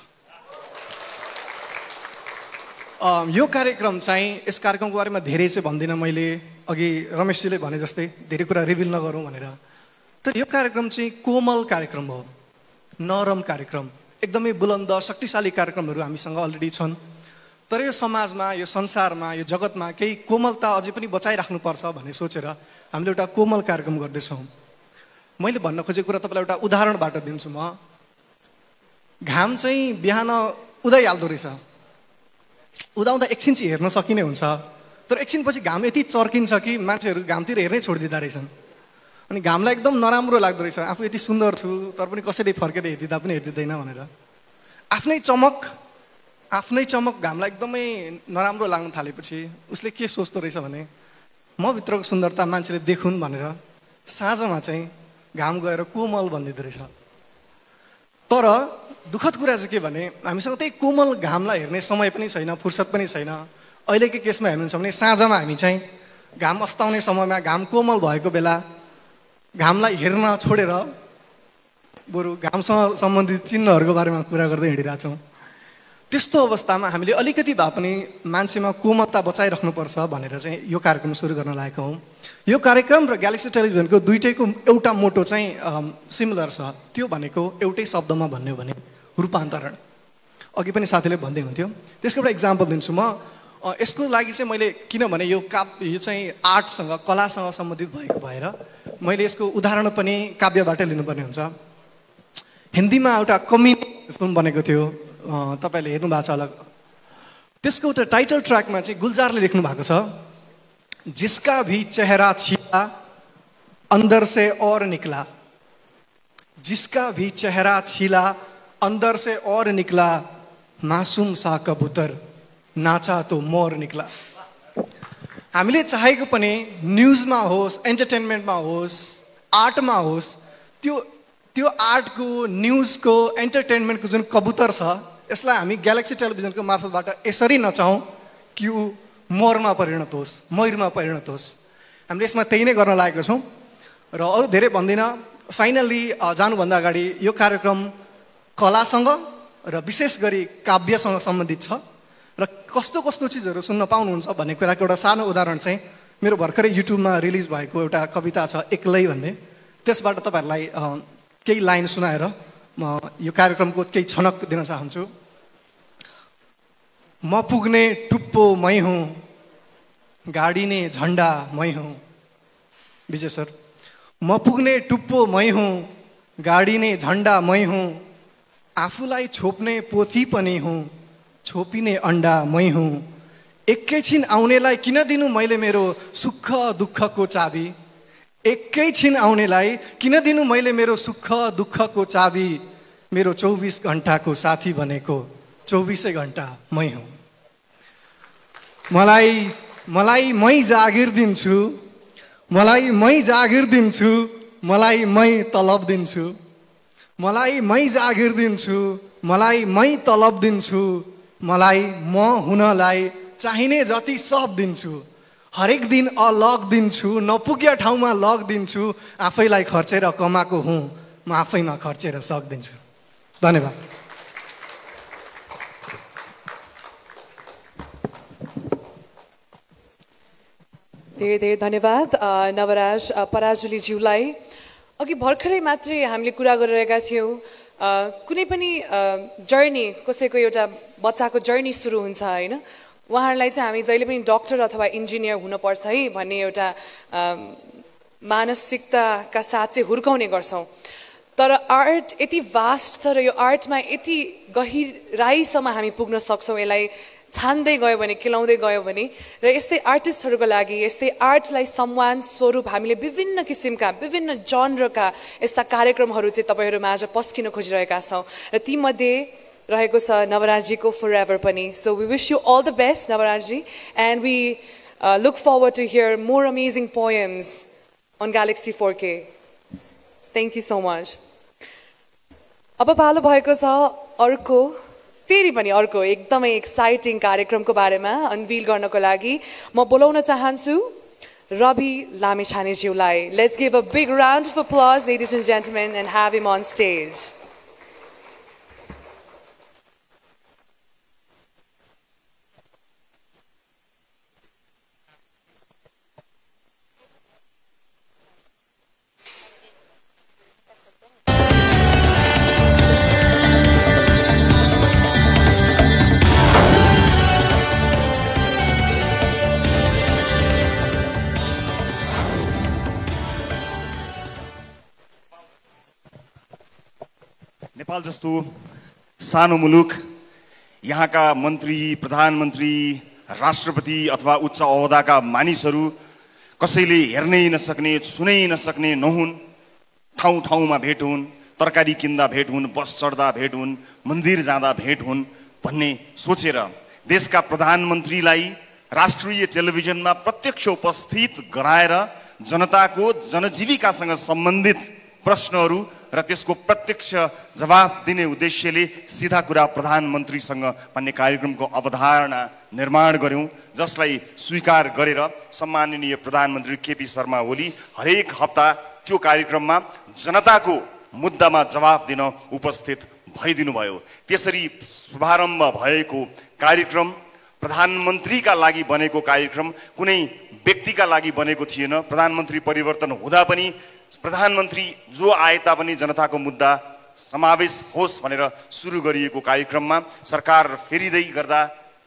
यो कार्यक्रम चाहिँ यस कार्यक्रमको बारेमा धेरै चाहिँ भन्दिनँ मैले अघि रमेशजीले भने जस्तै धेरै कुरा रिभिल नगरौँ भनेर तर यो कार्यक्रम चाहिँ कोमल कार्यक्रम हो नरम कार्यक्रम एकदमै बुलन्द शक्तिशाली कार्यक्रमहरू हामीसँग अलरेडी छन् तर यो समाजमा यो संसारमा यो जगतमा केही कोमलता अझै पनि बचाइराख्नुपर्छ भन्ने सोचेर हामीले एउटा कोमल कार्यक्रम गर्दैछौँ मैले भन्न खोजेको कुरा तपाईँलाई एउटा उदाहरणबाट दिन्छु म घाम चाहिँ बिहान उदाइहाल्दो रहेछ उदाउँदा एकछिन चाहिँ हेर्न सकिने हुन्छ तर एकछिनपछि घाम यति चर्किन्छ कि मान्छेहरू घामतिर हेर्नै छोडिदिँदा रहेछन् अनि घामलाई एकदम नराम्रो लाग्दो रहेछ आफू यति सुन्दर छु तर पनि कसैले फर्केर हेरिदिँदा पनि हेरिदिँदैन भनेर आफ्नै चमक घामलाई एकदमै नराम्रो लाग्न थालेपछि उसले के सोच्दो रहेछ भने म भित्रको सुन्दरता मान्छेले देखुन् भनेर साँझमा चाहिँ घाम गएर कोमल भनिदिँदो रहेछ तर दुःखद कुरा चाहिँ के भने हामीसँग त्यही कोमल घामलाई हेर्ने समय पनि छैन फुर्सद पनि छैन अहिलेको केसमा हेर्नुहुन्छ भने साँझमा हामी चाहिँ घाम अस्ताउने समयमा घाम कोमल भएको बेला घामलाई हेर्न छोडेर बरु घामसँग सम्बन्धित चिन्हहरूको बारेमा कुरा गर्दै हिँडिरहेछौँ त्यस्तो अवस्थामा हामीले अलिकति भए पनि मान्छेमा कोमलता बचाइराख्नुपर्छ भनेर चाहिँ यो कार्यक्रम सुरु गर्न लागेको हौँ यो कार्यक्रम र ग्यालेक्सी टेलिभिजनको दुइटैको एउटा मोटो चाहिँ सिमिलर छ त्यो भनेको एउटै शब्दमा भन्यो भने रूपान्तरण अघि पनि साथीले भन्दै हुन्थ्यो त्यसको एउटा इक्जाम्पल दिन्छु म यसको लागि चाहिँ मैले किनभने यो चाहिँ आर्टसँग कलासँग सम्बन्धित भएको भएर मैले यसको उदाहरण पनि काव्यबाट लिनुपर्ने हुन्छ। हिन्दीमा एउटा कमेडी फिल्म बनेको थियो, तपाईँले हेर्नु भएको छ होला। त्यसको एउटा टाइटल ट्र्याकमा चाहिँ गुलजारले लेख्नु भएको छ, जिसका भी चेहरा छिला अंदर से और निकला, जिसका भी चेहरा छिला अंदर से और निकला, मासूम सा कबूतर नाचा तो मोर निकला। हामीले चाहेको पनि न्युजमा होस्, एन्टरटेनमेन्टमा होस्, आर्टमा होस्, त्यो आर्टको, न्युजको, एन्टरटेनमेन्टको जुन कबुतर छ यसलाई हामी ग्यालेक्सी टेलिभिजनको मार्फतबाट यसरी नचाहौँ कि ऊ मोरमा परिणत होस्, मयुरमा परिणत होस्। हामीले यसमा त्यही नै गर्न लागेको छौँ र अरू धेरै भन्दिनँ। फाइनल्ली जानुभन्दा अगाडि यो कार्यक्रम कलासँग र विशेष गरी काव्यसँग सम्बन्धित छ र कस्तो कस्तो चिजहरू सुन्न पाउनुहुन्छ भन्ने कुराको एउटा सानो उदाहरण चाहिँ मेरो भर्खरै युट्युबमा रिलिज भएको एउटा कविता छ एक्लै भन्ने, त्यसबाट तपाईँहरूलाई केही लाइन सुनाएर म यो कार्यक्रमको केही छनक दिन चाहन्छु। म पुग्ने टुप्पो मै हुँ, गाडिने झन्डा मै हुँ। विजय सर। म पुग्ने टुप्पो मै हुँ, गाडिने झन्डा मै हुँ, आफूलाई छोप्ने पोथी पनि हुँ, छोपिने अन्डा मै हुँ। एकैछिन आउनेलाई किन दिनु मैले मेरो सुख दुःखको चाबी, एकैछिन आउनेलाई किन दिनु मैले मेरो सुख दुःखको चाबी, मेरो 24 घण्टाको साथी भनेको 24 घण्टा मै हुँ। मलाई मै जागिर दिन्छु, मलाई मै जागिर दिन्छु, मलाई मै तलब दिन्छु, मलाई मै जागिर दिन्छु, मलाई मै तलब दिन्छु, मलाई म हुनलाई चाहिने जति सब दिन्छु, हरेक दिन अलग दिन्छु, नपुग्या ठाउँमा लग दिन्छु, आफैलाई खर्चेर कमाएको हुँ, म आफैमा खर्चेर सक्दिन्छु। धन्यवाद। धेरै धेरै धन्यवाद नवराज पराजुलीज्यूलाई। अघि भर्खरै मात्रै हामीले कुरा गरिरहेका थियौँ, कुनै पनि जर्नी, कसैको एउटा बच्चाको जर्नी सुरु हुन्छ होइन, उहाँहरूलाई चाहिँ हामी जहिले पनि डक्टर अथवा इन्जिनियर हुनुपर्छ है भन्ने एउटा मानसिकताका साथ चाहिँ हुर्काउने गर्छौँ। तर आर्ट यति भास्ट छ र यो आर्टमा यति गहिराइसम्म हामी पुग्न सक्छौँ, यसलाई छान्दै गयो भने, केलाउँदै गयो भने। र यस्तै आर्टिस्टहरूको लागि यस्तै आर्टलाई सम्मान स्वरूप हामीले विभिन्न किसिमका, विभिन्न जनरका यस्ता कार्यक्रमहरू चाहिँ तपाईँहरूमा आज पस्किन खोजिरहेका छौँ र तीमध्ये रहेको छ नवराजजीको फॉरएभर पनि। So we wish you all the best नवराजजी, and we look forward to hear more amazing poems on galaxy 4K। Thank you so much. अब पालो भएको छ अर्को, फेरि पनि अर्को एकदमै एक्साइटिङ कार्यक्रमको बारेमा अनभिल गर्नको लागि म बोलाउन चाहन्छु रवि लामिछानेज्यूलाई। Let's give a big round of applause ladies and gentlemen and have him on stage. Nepal जस्तो सानो मुलुक, यहाँका मन्त्री, प्रधानमन्त्री, राष्ट्रपति अथवा उच्च ओहदाका मानिसहरू कसैले हेर्नै नसक्ने, छुनै नसक्ने नहुन्। ठाउँ ठाउँमा भेट हुन्, तरकारी किन्दा भेट हुन्, बस चढ्दा भेट हुन्, मन्दिर जाँदा भेट हुन् भन्ने सोचेर देशका प्रधानमन्त्रीलाई राष्ट्रिय टेलिभिजनमा प्रत्यक्ष उपस्थित गराएर जनताको जनजीविकासँग सम्बन्धित प्रश्नहरू र त्यसको प्रत्यक्ष जवाब दिने उद्देश्यले सीधा कुरा प्रधानमन्त्रीसँग भन्ने कार्यक्रमको अवधारणा निर्माण गर्यौं, जसलाई स्वीकार गरेर सम्माननीय प्रधानमन्त्री केपी शर्मा ओली हरेक हप्ता त्यो कार्यक्रममा जनताको मुद्दामा जवाब दिन उपस्थित भइदिनु भयो। त्यसरी शुभारम्भ भएको कार्यक्रम प्रधानमन्त्रीका लागि बनेको कार्यक्रम कुनै व्यक्तिका लागि बनेको थिएन। प्रधानमन्त्री परिवर्तन हुँदा पनि प्रधानमन्त्री जो आए तापनि जनताको मुद्दा समावेश होस् भनेर सुरु गरिएको कार्यक्रममा सरकार फेरिँदै गर्दा,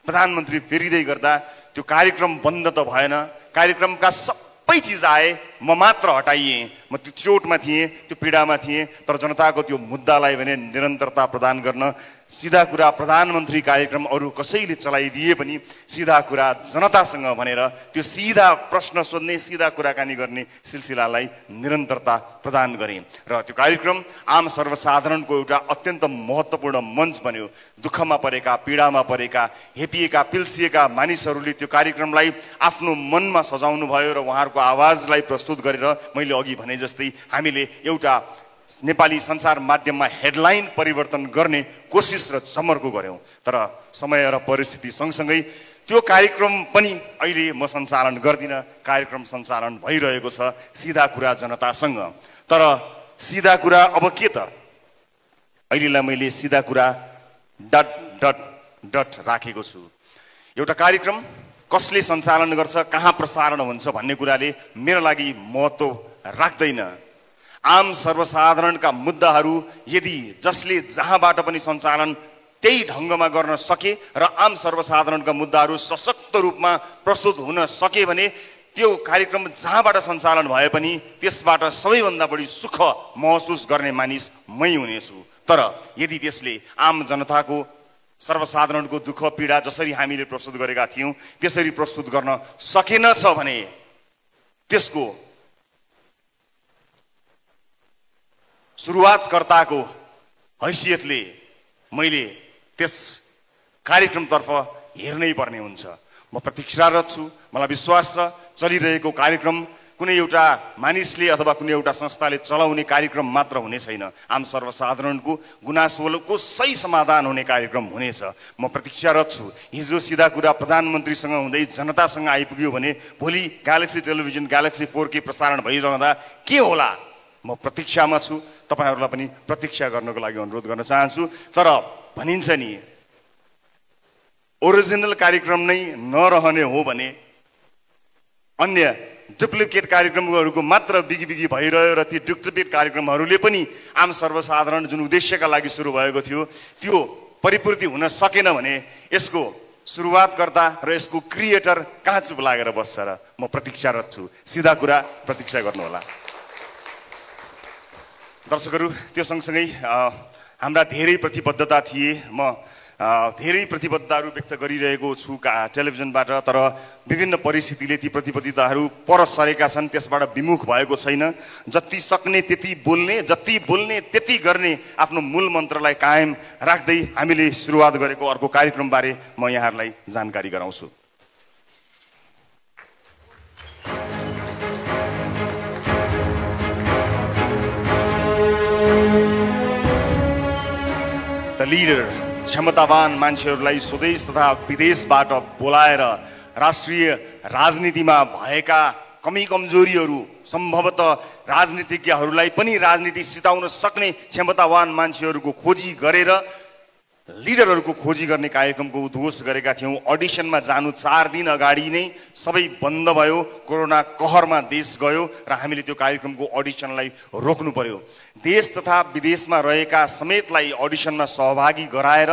प्रधानमन्त्री फेरिँदै गर्दा त्यो कार्यक्रम बन्द त भएन, कार्यक्रमका सबै चिज आए, म मात्र हटाइएँ। म त्यो चोटमा थिएँ, त्यो पीडामा थिएँ, तर जनताको त्यो मुद्दालाई भने निरन्तरता प्रदान गर्न सिधा कुरा प्रधानमन्त्री कार्यक्रम अरू कसैले चलाइदिए पनि सिधा कुरा जनतासँग भनेर त्यो सिधा प्रश्न सोध्ने, सिधा कुराकानी गर्ने सिलसिलालाई निरन्तरता प्रदान गरेँ र त्यो कार्यक्रम आम सर्वसाधारणको एउटा अत्यन्त महत्त्वपूर्ण मञ्च बन्यो। दुःखमा परेका, पीडामा परेका, हेपिएका, पिल्सिएका मानिसहरूले त्यो कार्यक्रमलाई आफ्नो मनमा सजाउनु भयो र उहाँहरूको आवाजलाई प्रस्तुत गरेर मैले अघि भने जस्तै हामीले एउटा नेपाली सञ्चार माध्यममा हेडलाइन परिवर्तन गर्ने कोसिस र जमर्को गर्यौँ। तर समय र परिस्थिति सँगसँगै त्यो कार्यक्रम पनि अहिले म सञ्चालन गर्दिनँ, कार्यक्रम सञ्चालन भइरहेको छ सिधा कुरा जनतासँग। तर सिधा कुरा अब के त, अहिलेलाई मैले सिधा कुरा डट डट डट राखेको छु। एउटा कार्यक्रम कसले सञ्चालन गर्छ, कहाँ प्रसारण हुन्छ भन्ने कुराले मेरो लागि महत्त्व राख्दैन। आम सर्वसाधारणका मुद्दाहरू यदि जसले जहाँबाट पनि सञ्चालन त्यही ढङ्गमा गर्न सके र आम सर्वसाधारणका मुद्दाहरू सशक्त रूपमा प्रस्तुत हुन सके भने त्यो कार्यक्रम जहाँबाट सञ्चालन भए पनि त्यसबाट सबैभन्दा बढी सुख महसुस गर्ने मानिस मै हुनेछु। तर यदि त्यसले आम जनताको सर्वसाधारणको दुःख पीडा जसरी हामीले प्रस्तुत गरेका थियौँ त्यसरी प्रस्तुत गर्न सकेनछ भने त्यसको सुरुवातकर्ताको हैसियतले मैले त्यस कार्यक्रमतर्फ हेर्नै पर्ने हुन्छ। म प्रतीक्षारत छु। मलाई विश्वास छ चलिरहेको कार्यक्रम कुनै एउटा मानिसले अथवा कुनै एउटा संस्थाले चलाउने कार्यक्रम मात्र हुने छैन, आम सर्वसाधारणको गुनासोको सही समाधान हुने कार्यक्रम हुनेछ। म प्रतीक्षारत छु। हिजो सिधा कुरा प्रधानमन्त्रीसँग हुँदै जनतासँग आइपुग्यो भने भोलि ग्यालेक्सी टेलिभिजन ग्यालेक्सी 4K प्रसारण भइरहँदा के होला, म प्रतीक्षामा छु। तपाईहरूलाई पनि प्रतीक्षा गर्नको लागि अनुरोध गर्न चाहन्छु। तर भनिन्छ नि ओरिजिनल कार्यक्रम नै नरहने हो भने अन्य डुप्लिकेट कार्यक्रमहरूको मात्र बिगी भइरह्यो र ती डुप्लिकेट कार्यक्रमहरूले पनि आम सर्वसाधारण जुन उद्देश्यका लागि सुरु भएको थियो त्यो परिपूर्ति हुन सकेन भने यसको सुरुवातकर्ता र यसको क्रिएटर कहाँ चुप लागेर बस्छ र। म प्रतीक्षारत छु। सिधा कुरा प्रतीक्षा गर्नुहोला। दर्शकहरू, त्यो सँगसँगै हाम्रा धेरै प्रतिबद्धता थिए। म धेरै प्रतिबद्धताहरू व्यक्त गरिरहेको छु टेलिभिजनबाट, तर विभिन्न परिस्थितिले ती प्रतिबद्धताहरू पर सरेका छन्, त्यसबाट विमुख भएको छैन। जति सक्ने त्यति बोल्ने, जति बोल्ने त्यति गर्ने आफ्नो मूल मन्त्रलाई कायम राख्दै हामीले सुरुवात गरेको अर्को कार्यक्रमबारे म यहाँहरूलाई जानकारी गराउँछु। द लिडर, क्षमतावान मान्छेहरूलाई स्वदेश तथा विदेशबाट बोलाएर राष्ट्रिय राजनीतिमा भएका कमी कमजोरीहरू, सम्भवतः राजनीतिज्ञहरूलाई पनि राजनीति सिताउन सक्ने क्षमतावान मान्छेहरूको खोजी गरेर लिडरहरूको खोजी गर्ने कार्यक्रमको उद्घोष गरेका थियौँ। अडिसनमा जानु 4 दिन अगाडि नै सबै बन्द भयो, कोरोना कहरमा देश गयो र हामीले त्यो कार्यक्रमको अडिसनलाई रोक्नु पर्यो। देश तथा विदेशमा रहेका समेतलाई अडिसनमा सहभागी गराएर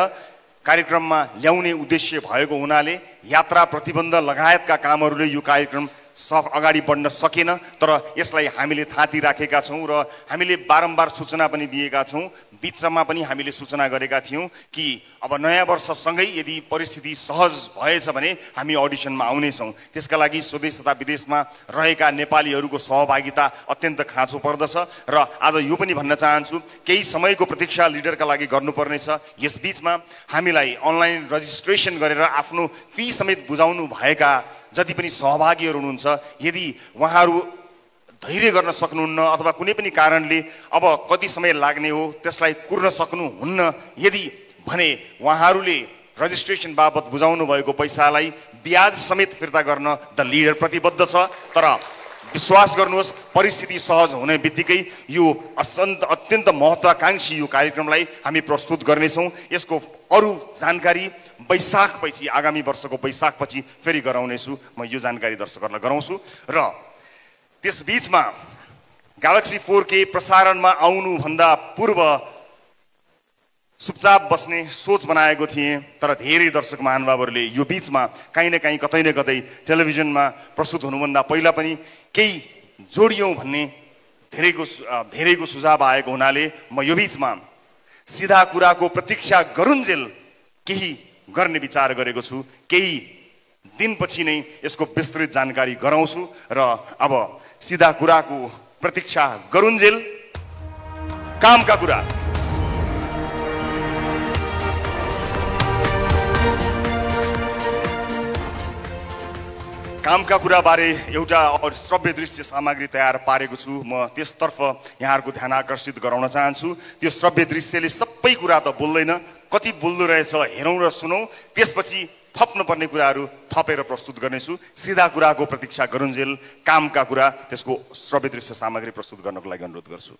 कार्यक्रममा ल्याउने उद्देश्य भएको हुनाले यात्रा प्रतिबन्ध लगायतका कामहरूले यो कार्यक्रम अगाडि बढ्न सकेन। तर यसलाई हामीले थाती राखेका छौँ र हामीले बारम्बार सूचना पनि दिएका छौँ। बिचमा पनि हामीले सूचना गरेका थियौँ कि अब नयाँ वर्षसँगै यदि परिस्थिति सहज भएछ भने हामी अडिसनमा आउनेछौँ। त्यसका लागि स्वदेश तथा विदेशमा रहेका नेपालीहरूको सहभागिता अत्यन्त खाँचो पर्दछ र आज यो पनि भन्न चाहन्छु, केही समयको प्रतीक्षा लिडरका लागि गर्नुपर्नेछ। यस बिचमा हामीलाई अनलाइन रजिस्ट्रेसन गरेर आफ्नो फी समेत बुझाउनु भएका जति पनि सहभागीहरू हुनुहुन्छ, यदि उहाँहरू धैर्य गर्न सक्नुहुन्न अथवा कुनै पनि कारणले अब कति समय लाग्ने हो त्यसलाई कुर्न सक्नुहुन्न यदि भने उहाँहरूले रजिस्ट्रेसन बाबत बुझाउनु भएको पैसालाई ब्याज समेत फिर्ता गर्न द लिडर प्रतिबद्ध छ। तर विश्वास गर्नुहोस्, परिस्थिति सहज हुने बित्तिकै यो अत्यन्त महत्त्वाकांक्षी यो कार्यक्रमलाई हामी प्रस्तुत गर्नेछौँ। यसको अरू जानकारी वैशाखपछि, आगामी वर्षको वैशाखपछि फेरि गराउनेछु। म यो जानकारी दर्शकहरूलाई गराउँछु। र त्यस बीचमा ग्यालेक्सी 4K प्रसारणमा आउनुभन्दा पूर्व चुपचाप बस्ने सोच बनाएको थिएँ, तर धेरै दर्शक महानुभावहरूले यो बिचमा काहीँ न काहीँ कतै न कतै टेलिभिजनमा प्रस्तुत हुनुभन्दा पहिला पनि केही जोडियौँ भन्ने धेरैको सुझाव आएको हुनाले म यो बिचमा सिधा कुराको प्रतीक्षा गरुन्जेल केही गर्ने विचार गरेको छु। केही दिनपछि नै यसको विस्तृत जानकारी गराउँछु र अब सिधा कुराको प्रतीक्षा गरुन्जेल कामका कुरा। कामका कुरा बारे एउटा श्रव्य दृश्य सामग्री तयार पारेको छु। म त्यसतर्फ यहाँहरूको ध्यान आकर्षित गराउन चाहन्छु। त्यो श्रव्य दृश्यले सबै कुरा त बोल्दैन, कति बोल्दो रहेछ हेरौँ र सुनौँ, त्यसपछि थप्नुपर्ने कुराहरू थपेर प्रस्तुत गर्नेछु। सिधा कुराको प्रतीक्षा गरुन्जेल कामका कुरा, त्यसको श्रव्य दृश्य सामग्री प्रस्तुत गर्नको लागि अनुरोध गर्छु।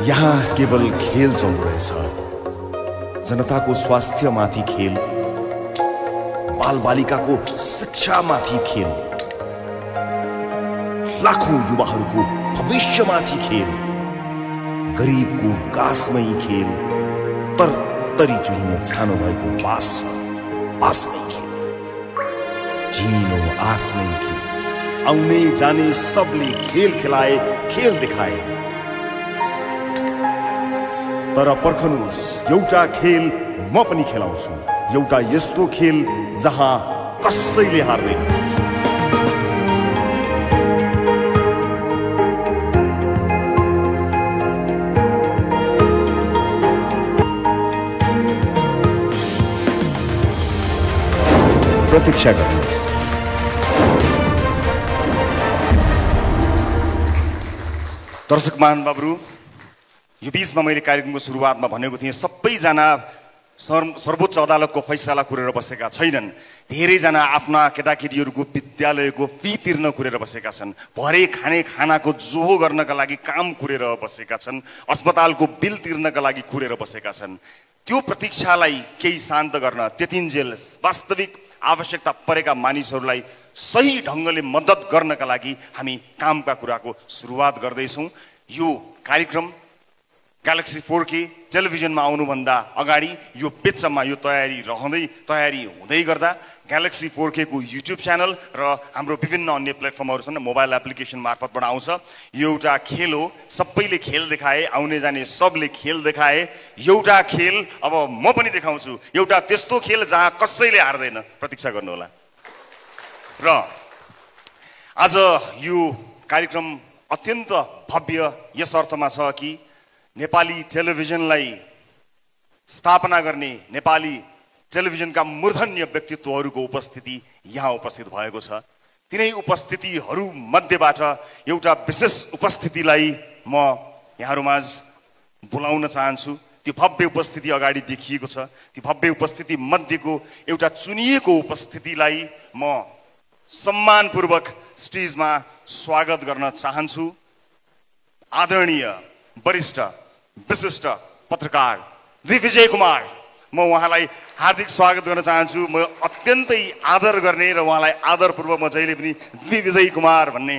यहाँ केवल खेल चल्दो रहेछ, जनताको स्वास्थ्यमाथि खेल, बालबालिकाको शिक्षामाथि खेल, लाखौं युवाहरूको भविष्यमाथि खेल, गरिबको गाँसमै खेल, तरतरी चुहिन छानो भएको बास छ, बासमै खेल, जिनो आसमै खेल, आउने जाने सबले खेल खेलाए, खेल देखाए। तर पर्खनुस्, एउटा खेल म पनि खेलाउँछु, एउटा यस्तो खेल जहाँ कसैले हार्दैन। प्रतीक्षा गर्नुहोस्। दर्शक महानुभावहरू, यो बिचमा मैले कार्यक्रमको सुरुवातमा भनेको थिएँ सबैजना सर्वोच्च अदालतको फैसला कुरेर बसेका छैनन्। धेरैजना आफ्ना केटाकेटीहरूको विद्यालयको फी तिर्न कुरेर बसेका छन्, भरे खाने खानाको जोहो गर्नका लागि काम कुरेर बसेका छन्, अस्पतालको बिल तिर्नका लागि कुरेर बसेका छन्। त्यो प्रतीक्षालाई केही शान्त गर्न, त्यतिन्जेल वास्तविक आवश्यकता परेका मानिसहरूलाई सही ढङ्गले मद्दत गर्नका लागि हामी कामका कुराको सुरुवात गर्दैछौँ। यो कार्यक्रम ग्यालेक्सी 4K टेलिभिजनमा आउनुभन्दा अगाडि यो बिचमा यो तयारी हुँदै गर्दा ग्यालेक्सी 4K को युट्युब च्यानल र हाम्रो विभिन्न अन्य प्लेटफर्महरू छन्, मोबाइल एप्लिकेसन मार्फतबाट आउँछ। यो एउटा खेल हो, सबैले खेल देखाए, आउने जाने सबले खेल देखाए। एउटा खेल अब म पनि देखाउँछु, एउटा त्यस्तो खेल जहाँ कसैले हार्दैन। प्रतीक्षा गर्नुहोला। र आज यो कार्यक्रम अत्यन्त भव्य यस अर्थमा छ कि नेपाली टेलिभिजनलाई स्थापना गर्ने, नेपाली टेलिभिजनका मूर्धन्य व्यक्तित्वहरूको उपस्थिति यहाँ उपस्थित भएको छ। तिनै उपस्थितिहरू मध्येबाट एउटा विशेष उपस्थितिलाई म यहाँहरूमाझ बोलाउन चाहन्छु। त्यो भव्य उपस्थिति अगाडि देखिएको छ। त्यो भव्य उपस्थिति मध्येको एउटा चुनिएको उपस्थितिलाई म सम्मानपूर्वक स्टेजमा स्वागत गर्न चाहन्छु। आदरणीय वरिष्ठ विशिष्ट पत्रकार दिग्विजय कुमार, म उहाँलाई हार्दिक स्वागत गर्न चाहन्छु। म अत्यन्तै आदर गर्ने र उहाँलाई आदरपूर्वक म जहिले पनि दिग्विजय कुमार भन्ने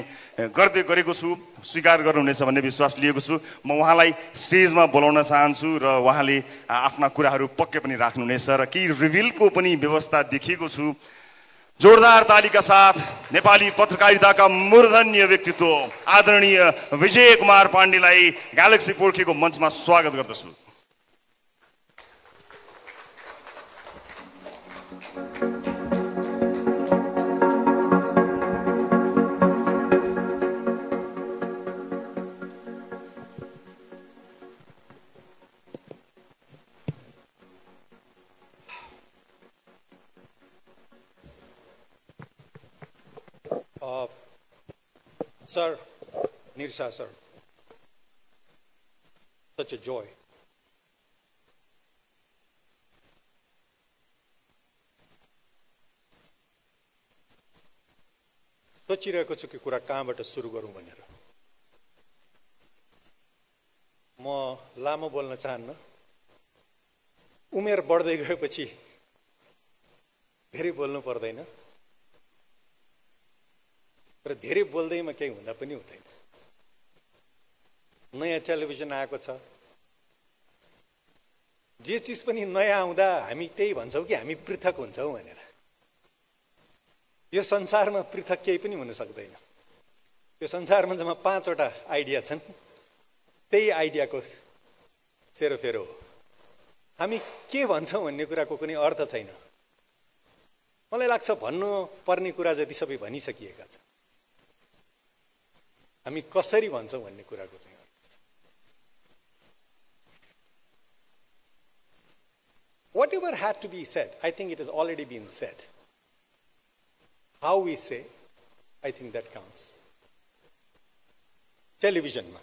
गरेको छु, स्वीकार गर्नुहुनेछ भन्ने विश्वास लिएको छु। म उहाँलाई स्टेजमा बोलाउन चाहन्छु र उहाँले आफ्ना कुराहरू पक्कै पनि राख्नुहुनेछ र केही रिभिलको पनि व्यवस्था देखेको छु। जोरदार तालीका साथ नेपाली पत्रकारिताका मूर्धन्य व्यक्तित्व आदरणीय विजय कुमार पाण्डेलाई ग्यालेक्सी 4K को मञ्चमा स्वागत गर्दछु। Sir, Nirsa sir, such a joy. सोचिरहेको छु कि कुरा कहाँबाट सुरु गरौँ भनेर। म लामो बोल्न चाहन्न। उमेर बढ्दै गएपछि धेरै बोल्नु पर्दैन र धेरै बोल्दैमा केही हुँदा पनि हुँदैन। नयाँ टेलिभिजन आएको छ। जे चिज पनि नयाँ आउँदा हामी त्यही भन्छौँ कि हामी पृथक हुन्छौँ भनेर। यो संसारमा पृथक केही पनि हुन सक्दैन। यो संसारमा जम्मा 5 वटा आइडिया छन्, त्यही आइडियाको सेरोफेरो हो। हामी के भन्छौँ भन्ने कुराको कुनै अर्थ छैन। मलाई लाग्छ भन्नु पर्ने कुरा जति सबै भनिसकिएका छन्। हामी कसरी भन्छौँ भन्ने कुराको चाहिँ अर्थ छ। Whatever had to be said, I think it has already been said. How we say, I think that counts. टेलिभिजनमा,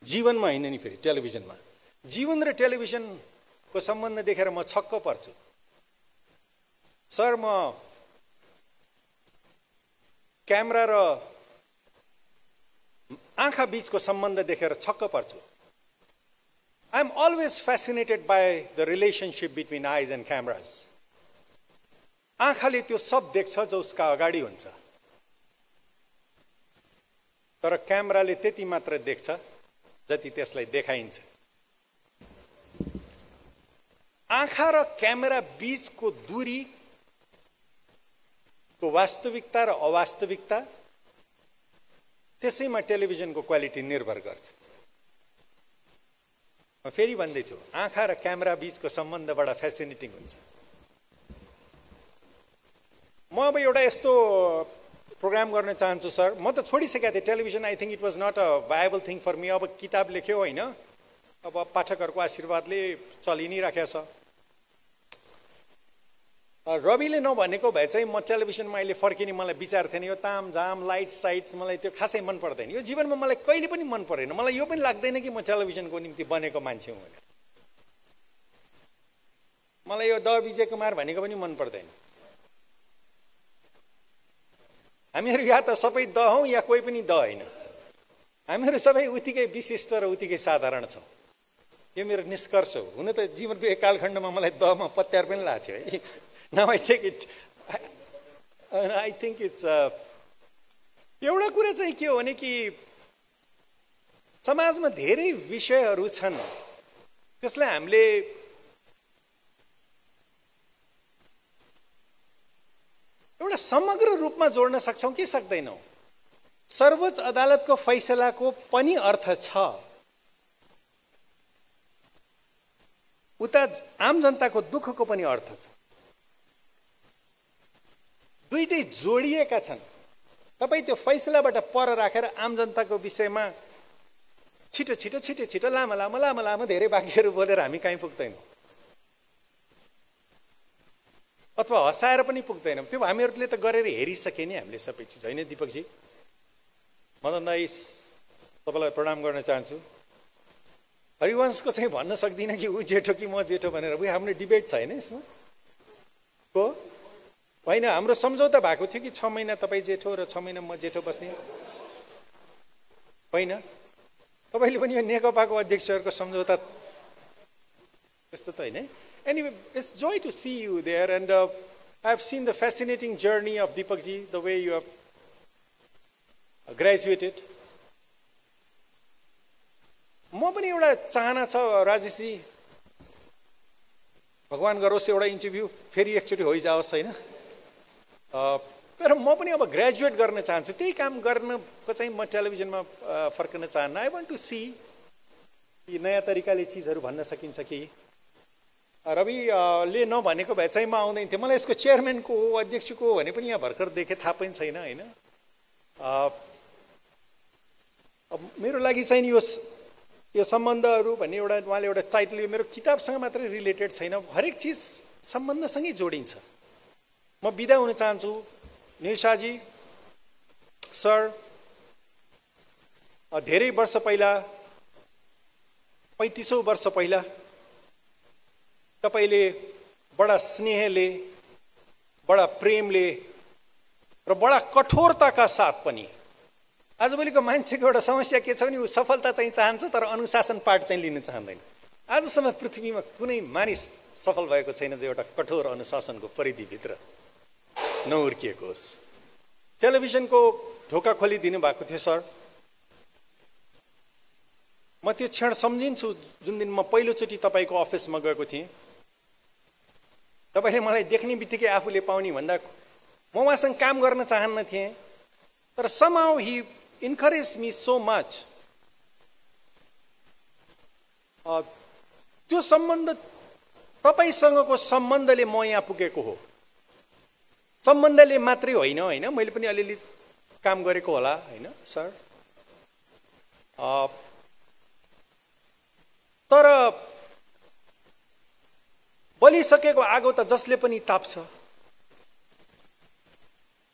जीवनमा हैन नि, फेरि टेलिभिजनमा जीवन र टेलिभिजनको सम्बन्ध देखेर म छक्क पर्छु। सर, म क्यामेरा र आँखा बीचको सम्बन्ध देखेर छक्क पर्छु। I am always fascinated by the relationship between eyes and cameras. आँखाले त्यो सब देख्छ जो उसका अगाडि हुन्छ, तर क्यामेराले त्यति मात्र देख्छ जति त्यसलाई देखाइन्छ। आँखा र क्यामेरा बीचको दूरी को वास्तविकता र अवास्तविकता, त्यसैमा टेलिभिजनको क्वालिटी निर्भर गर्छ। म फेरि भन्दैछु, आँखा र क्यामेरा बीचको सम्बन्ध बडा फ्यासिनेटिङ हुन्छ। म अब एउटा यस्तो प्रोग्राम गर्न चाहन्छु सर। म त छोडिसकेको थिएँ television. I think it was not a viable thing for me. अब किताब लेख्यो होइन, अब पाठकहरूको आशीर्वादले चलि नै राखेको छ। रविले नभनेको भए चाहिँ म टेलिभिजनमा अहिले फर्किने मलाई विचार थिएन। यो तामझाम लाइट साइट्स मलाई त्यो खासै मन पर्दैन। यो जीवनमा मलाई कहिले पनि मन परेन। मलाई यो पनि लाग्दैन कि म टेलिभिजनको निम्ति बनेको मान्छे हुँ भनेर। मलाई यो द विजय कुमार भनेको पनि मन पर्दैन। हामीहरू या त सबै द हौँ या कोही पनि द होइन। हामीहरू सबै उत्तिकै विशिष्ट र उत्तिकै साधारण छौँ। यो मेरो निष्कर्ष हो। हुन त जीवनको एक कालखण्डमा मलाई दमा पत्यार पनि लाग्थ्यो है। Now I take it. I think it's एउटा कुरा चाहिँ के हो भने कि समाजमा धेरै विषयहरू छन्, त्यसलाई हामीले एउटा समग्र रूपमा जोड्न सक्छौँ कि सक्दैनौँ। सर्वोच्च अदालतको फैसलाको पनि अर्थ छ, उता आम जनताको दुःखको पनि अर्थ छ। दुईटै जोडिएका छन्। तपाईँ त्यो फैसलाबाट पर राखेर आम जनताको विषयमा छिटो छिटो छिटो छिटो लामो लामो लामो लामो धेरै वाक्यहरू बोलेर हामी कहीँ पुग्दैनौँ, अथवा हँसाएर पनि पुग्दैनौँ। त्यो हामीहरूले त गरेर हेरिसके नि हामीले सबै चिज, होइन दिपकजी? मदन दाई, तपाईँलाई प्रणाम गर्न चाहन्छु। हरिवंशको चाहिँ भन्न सक्दिनँ कि ऊ जेठो कि म जेठो भनेर। उयो हाम्रो डिबेट छ होइन यसमा को होइन। हाम्रो सम्झौता भएको थियो कि 6 महिना तपाईँ जेठो र 6 महिना म जेठो बस्ने होइन। तपाईँले पनि यो नेकपाको अध्यक्षहरूको सम्झौता त्यस्तो त होइन। Anyway, it's joy to see you there, and I've seen the fascinating journey of Deepakji, the way you have graduated. म पनि एउटा चाहना छ राजेशजी, भगवान गरोस् एउटा इन्टरभ्यू फेरि एकचोटि होइजाओस् होइन। तर म पनि अब ग्रेजुएट गर्न चाहन्छु। त्यही काम गर्नको चाहिँ म टेलिभिजनमा फर्कन चाहन्न। आई वान्ट टु सी कि नयाँ तरिकाले चिजहरू भन्न सकिन्छ कि। रविले नभनेको भए चाहिँ म आउँदैन थिएँ। मलाई यसको चेयरम्यानको हो अध्यक्षको हो भने पनि यहाँ भर्खर देखेँ, थाहा पनि छैन होइन। मेरो लागि चाहिँ यो सम्बन्धहरू भन्ने एउटा उहाँले एउटा टाइटल, यो मेरो किताबसँग मात्रै रिलेटेड छैन, हरेक चिज सम्बन्धसँगै जोडिन्छ। म बिदा हुन चाहन्छु। निशाजी सर, धेरै वर्ष पहिला, 35औं वर्ष पहिला तपाईले बडा स्नेहले, बडा प्रेमले र बडा कठोरताका साथ पनि, आजभोलिको मान्छेको एउटा समस्या के छ भने ऊ सफलता चाहिँ चाहन्छ तर अनुशासन पाठ चाहिँ लिन चाहँदैन। आजसम्म पृथ्वीमा कुनै मानिस सफल भएको छैन जो एउटा कठोर अनुशासनको परिधिभित्र नहुर्किएको होस्। टेलिभिजनको ढोका खोलिदिनु भएको थियो सर। म त्यो क्षण सम्झिन्छु जुन दिन म पहिलोचोटि तपाईँको अफिसमा गएको थिएँ। तपाईँले मलाई देख्ने बित्तिकै आफूले पाउने भन्दा म उहाँसँग काम गर्न चाहन्न थिएँ, तर somehow he encouraged me so much। त्यो सम्बन्ध तपाईँसँगको सम्बन्धले म यहाँ पुगेको हो। सम्बन्धले मात्रै होइन हैन, मैले पनि अलिअलि काम गरेको होला हैन सर, तर बलिसकेको आगो त जसले पनि ताप्छ,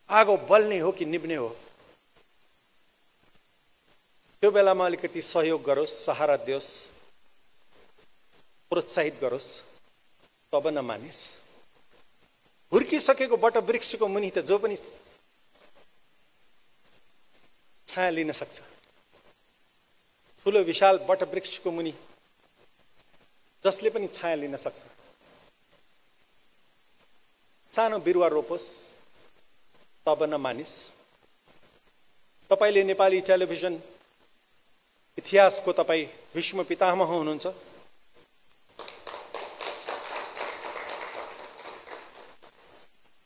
आगो बल्ने हो कि निभ्ने हो। त्यो बेलामा अलिकति सहयोग गरोस्, सहारा दियोस्, प्रोत्साहित गरोस्, तब नमानिस्। हुर्किसकेको वटवृक्षको मुनि त जो पनि छाया लिन सक्छ। ठुलो विशाल वटवृक्षको मुनि जसले पनि छाया लिन सक्छ। सानो बिरुवा रोपोस्, तब नमानिस्। तपाईले नेपाली टेलिभिजन इतिहासको तपाईँ विश्व पितामह हुनुहुन्छ।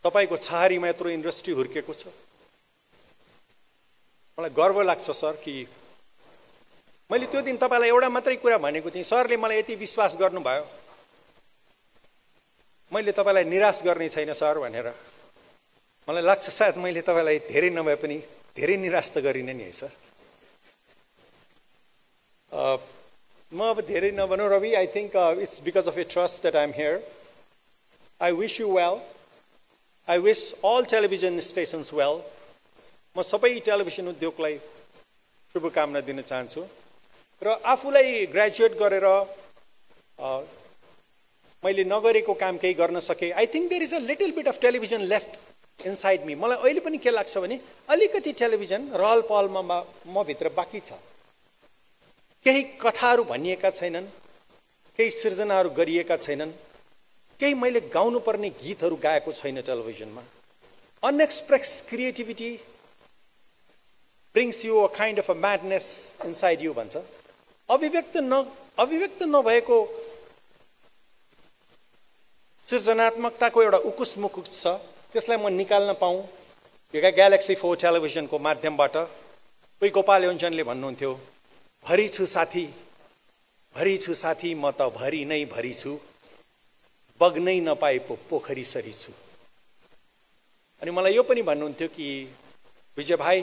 तपाईको छहारीमा यत्रो इन्डस्ट्री हुर्केको छ। मलाई गर्व लाग्छ सर कि मैले त्यो दिन तपाईलाई एउटा मात्रै कुरा भनेको थिएँ, सरले मलाई यति विश्वास गर्नुभयो, मैले तपाईलाई निराश गर्ने छैन सर भनेर। मलाई लाग्छ सायद मैले तपाईलाई धेरै नभए पनि धेरै निराश त गरिनँ नि है सर। म अब धेरै नभनौँ Ravi, I think it's because of a trust that I am here. I wish you well. I wish all television stations well। म सबै टेलिभिजन उद्योगलाई शुभकामना दिन चाहन्छु र आफूलाई ग्रेजुएट गरेर मैले नगरेको काम केही गर्न सके। I think there is a little bit of television left inside me. मलाई अहिले पनि के लाग्छ भने अलिकति टेलिभिजन रहल पहलमा म भित्र बाँकी छ। केही कथाहरू भनिएका छैनन्, केही सृजनाहरू गरिएका छैनन्, केही मैले गाउनु पर्ने गीतहरू गाएको छैन टेलिभिजनमा। Unexpressed creativity brings you a kind of a madness inside you भन्छ। अभिव्यक्त नभएको सृजनात्मकताको एउटा उकुस मुकुस छ, त्यसलाई म निकाल्न पाऊँ यो ग्यालेक्सी 4 टेलिभिजनको माध्यमबाट। कोही गोपाल योन्जनले भन्नुहुन्थ्यो, भरी छु साथी, भरी छु साथी, म त भरी नै भरी छु, बग्नै नपाए पो पोखरी सरी छु। अनि मलाई यो पनि भन्नुहुन्थ्यो कि विजय भाइ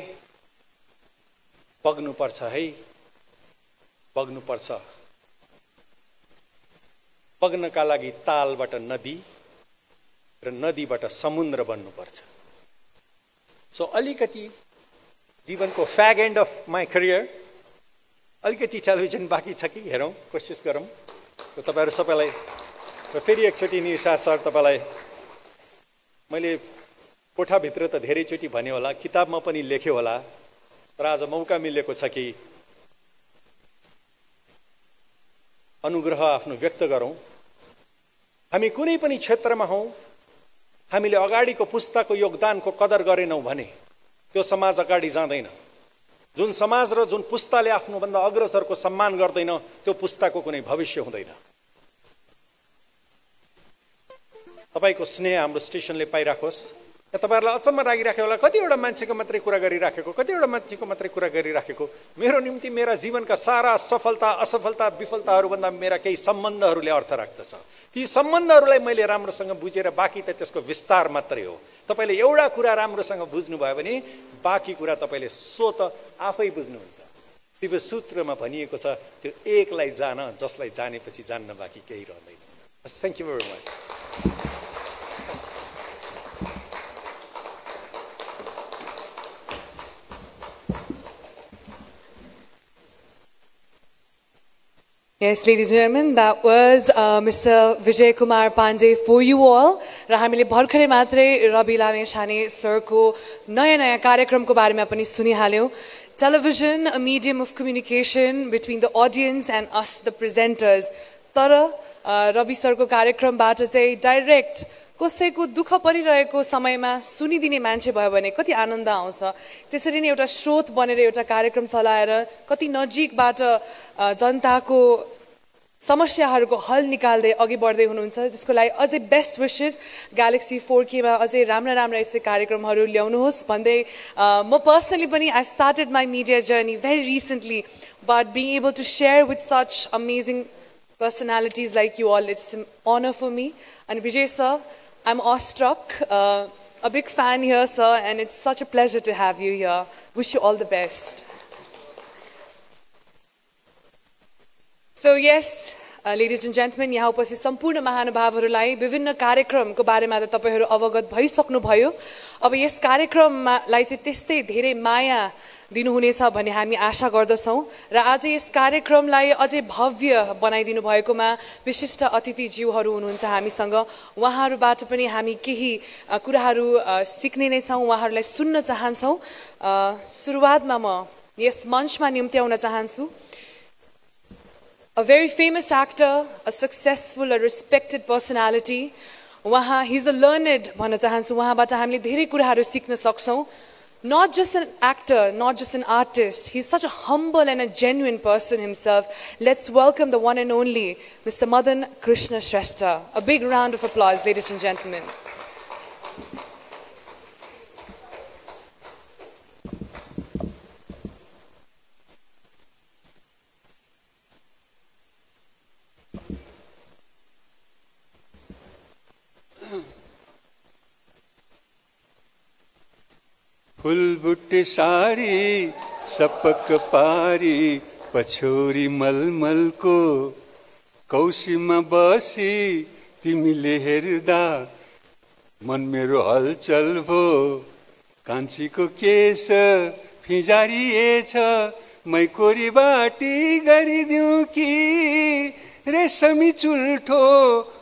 बग्नुपर्छ है, बग्नुपर्छ। बग्नका लागि तालबाट नदी र नदीबाट समुद्र बन्नुपर्छ। सो अलिकति जीवनको फ्याग एन्ड अफ माई करियर अलिकति टेलिभिजन बाँकी छ कि हेरौँ, कोसिस गरौँ। तपाईँहरू सबैलाई र फेरि एकचोटि निशा सर तपाईँलाई मैले कोठाभित्र त धेरैचोटि भने होला, किताबमा पनि लेख्यो होला, तर आज मौका मिलेको छ कि अनुग्रह आफ्नो व्यक्त गरौँ। हामी कुनै पनि क्षेत्रमा हौँ, हामीले अगाडिको पुस्ताको योगदानको कदर गरेनौँ भने त्यो समाज अगाडि जाँदैन। जुन समाज र जुन पुस्ताले आफ्नोभन्दा अग्रसरको सम्मान गर्दैन, त्यो पुस्ताको कुनै भविष्य हुँदैन। तपाईको स्नेह हाम्रो स्टेसनले पाइराखोस्। तपाईहरुलाई अचम्म लागिराख्यो होला, कतिवटा मान्छेको मात्रै कुरा गरिराखेको, कतिवटा मान्छेको मात्रै कुरा गरिराखेको। मेरो निम्ति मेरा जीवनका सारा सफलता असफलता विफलताहरू भन्दा मेरा केही सम्बन्धहरूले अर्थ राख्दछ। ती सम्बन्धहरूलाई मैले राम्रोसँग बुझेर बाँकी त त्यसको विस्तार मात्रै हो। तपाईले एउटा कुरा राम्रोसँग बुझ्नुभयो भने बाँकी कुरा तपाईले स्वतः आफै बुझ्नुहुन्छ। शिव सूत्रमा भनिएको छ, त्यो एकलाई जान, जसलाई जानेपछि जान्न बाँकी केही रहँदैन। Thank you very much. Yes, ladies and gentlemen, that was Mr. Vijay Kumar Pandey for you all. र हामीले भर्खरै मात्रै रवि लामिछाने सरको नयाँ कार्यक्रमको बारेमा पनि सुनिहाल्यौं। Television, a medium of communication between the audience and us, the presenters. तर रवि सरको कार्यक्रमबाट चाहिँ डाइरेक्ट कसैको दुःख परिरहेको समयमा सुनिदिने मान्छे भयो भने कति आनन्द आउँछ। त्यसरी नै एउटा स्रोत बनेर एउटा कार्यक्रम चलाएर कति नजिकबाट जनताको समस्याहरूको हल निकाल्दै अघि बढ्दै हुनुहुन्छ। त्यसको लागि अझै बेस्ट विशेस ग्यालेक्सी 4Kमा अझै राम्रा राम्रा यस्तै कार्यक्रमहरू ल्याउनुहोस् भन्दै म पर्सनली पनि I started my media journey very recently but being able to share with such amazing personalities like you all, it's an honor for me. And Vijay sir, I'm awestruck, a big fan here sir, and it's such a pleasure to have you here. Wish you all the best. So yes, ladies and gentlemen, यहाँ उपस्थित सम्पूर्ण महानुभावहरूलाई विभिन्न कार्यक्रमको बारेमा त तपाईहरु अवगत भइसक्नु भयो। अब यस कार्यक्रमलाई चाहिँ त्यस्तै धेरै माया दिनुहुनेछ भन्ने हामी आशा गर्दछौं र आज यस कार्यक्रमलाई अझै भव्य बनाइदिनु भएकोमा विशिष्ट अतिथिज्यूहरू हुनुहुन्छ हामीसँग। उहाँहरूबाट पनि हामी केही कुराहरू सिक्ने नै छौं, उहाँहरूलाई सुन्न चाहन्छौं। सुरुवातमा म यस मञ्चमा निम्त्याउन चाहन्छु a very famous actor, a successful, a respected personality. He's a learned भन्न चाहन्छु। उहाँबाट हामीले धेरै कुराहरू सिक्न सक्छौं। Not just an actor, not just an artist. He's such a humble and a genuine person himself. Let's welcome the one and only Mr. Madan Krishna Shrestha. A big round of applause, ladies and gentlemen. फुलबुट्टे sari सपक पारी पछौरी मलमलको कौशीमा बसी तिमीले हेर्दा मन मेरो हलचल भो। कान्छीको केश फिजारिएछ मै कोरी बाटी गरिदिउँ कि रेशमी चुल्ठो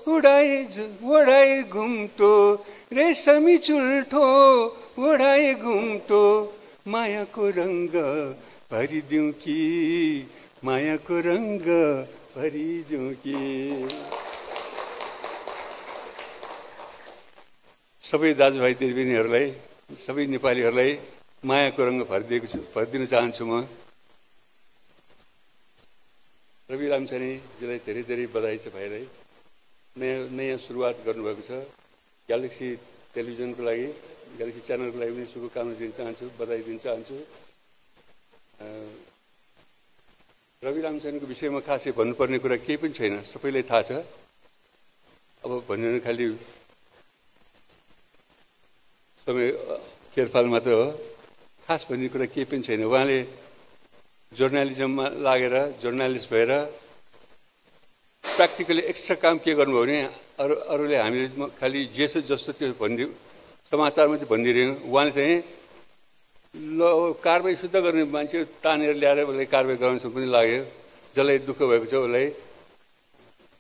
उडाए घुम्टो रेशमी चुल्ठो ओढाए घुम्टो मायाको रंग भरिदिउँ कि मायाको रंग भरिदिउँ कि। सबै दाजुभाइ दिदीबहिनीहरूलाई सबै नेपालीहरूलाई मायाको रंग भरिदिन चाहन्छु। म रवि लामिछानेजीलाई धेरै धेरै बधाई छ भाइलाई। नयाँ सुरुवात गर्नुभएको छ। ग्यालेक्सी टेलिभिजनको लागि ग्यालेक्सी च्यानलको लागि पनि शुभकामना दिन चाहन्छु, बधाई दिन चाहन्छु। रवि लामिछानेको विषयमा खासै भन्नुपर्ने कुरा केही पनि छैन, सबैलाई थाहा छ। अब भन्नु खालि समय खेरफाल मात्र हो, खास भन्ने कुरा केही पनि छैन। उहाँले जर्नलिजममा लागेर जर्नलिस्ट भएर प्र्याक्टिकली एक्स्ट्रा काम के गर्नुभयो भने अरूले हामीले खालि जेसो जस्तो त्यो समाचारमा चाहिँ भनिदिइरह्यौँ। उहाँले चाहिँ ल कारबाही शुद्ध गर्ने मान्छे तानेर ल्याएर उसलाई कारबाही गराउनु पनि लाग्यो। जसलाई दुःख भएको छ उसलाई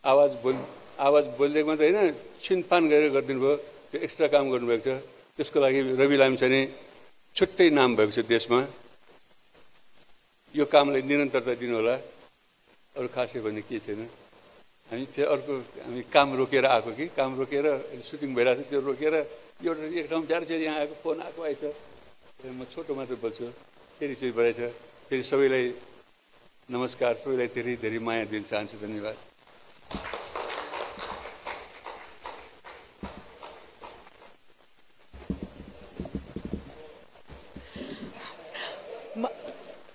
आवाज बोलिदिएको मात्रै होइन, छिनफान गरेर गरिदिनु भयो। त्यो एक्स्ट्रा काम गर्नुभएको छ। त्यसको लागि रवि लामिछाने छुट्टै नाम भएको छ देशमा। यो कामलाई निरन्तरता दिनु होला। अरू खासै भन्ने केही छैन। हामी हामी काम रोकेर आएको कि काम रोकेर सुटिङ भइरहेको छ, त्यो रोकेर एउटा एक ठाउँ जाँदा फेरि यहाँ आएको फोन आएको आएछ। म छोटो मात्र बोल्छु, फेरि चाहिँ बढाएछ। फेरि सबैलाई नमस्कार, सबैलाई धेरै धेरै माया दिन चाहन्छु। धन्यवाद।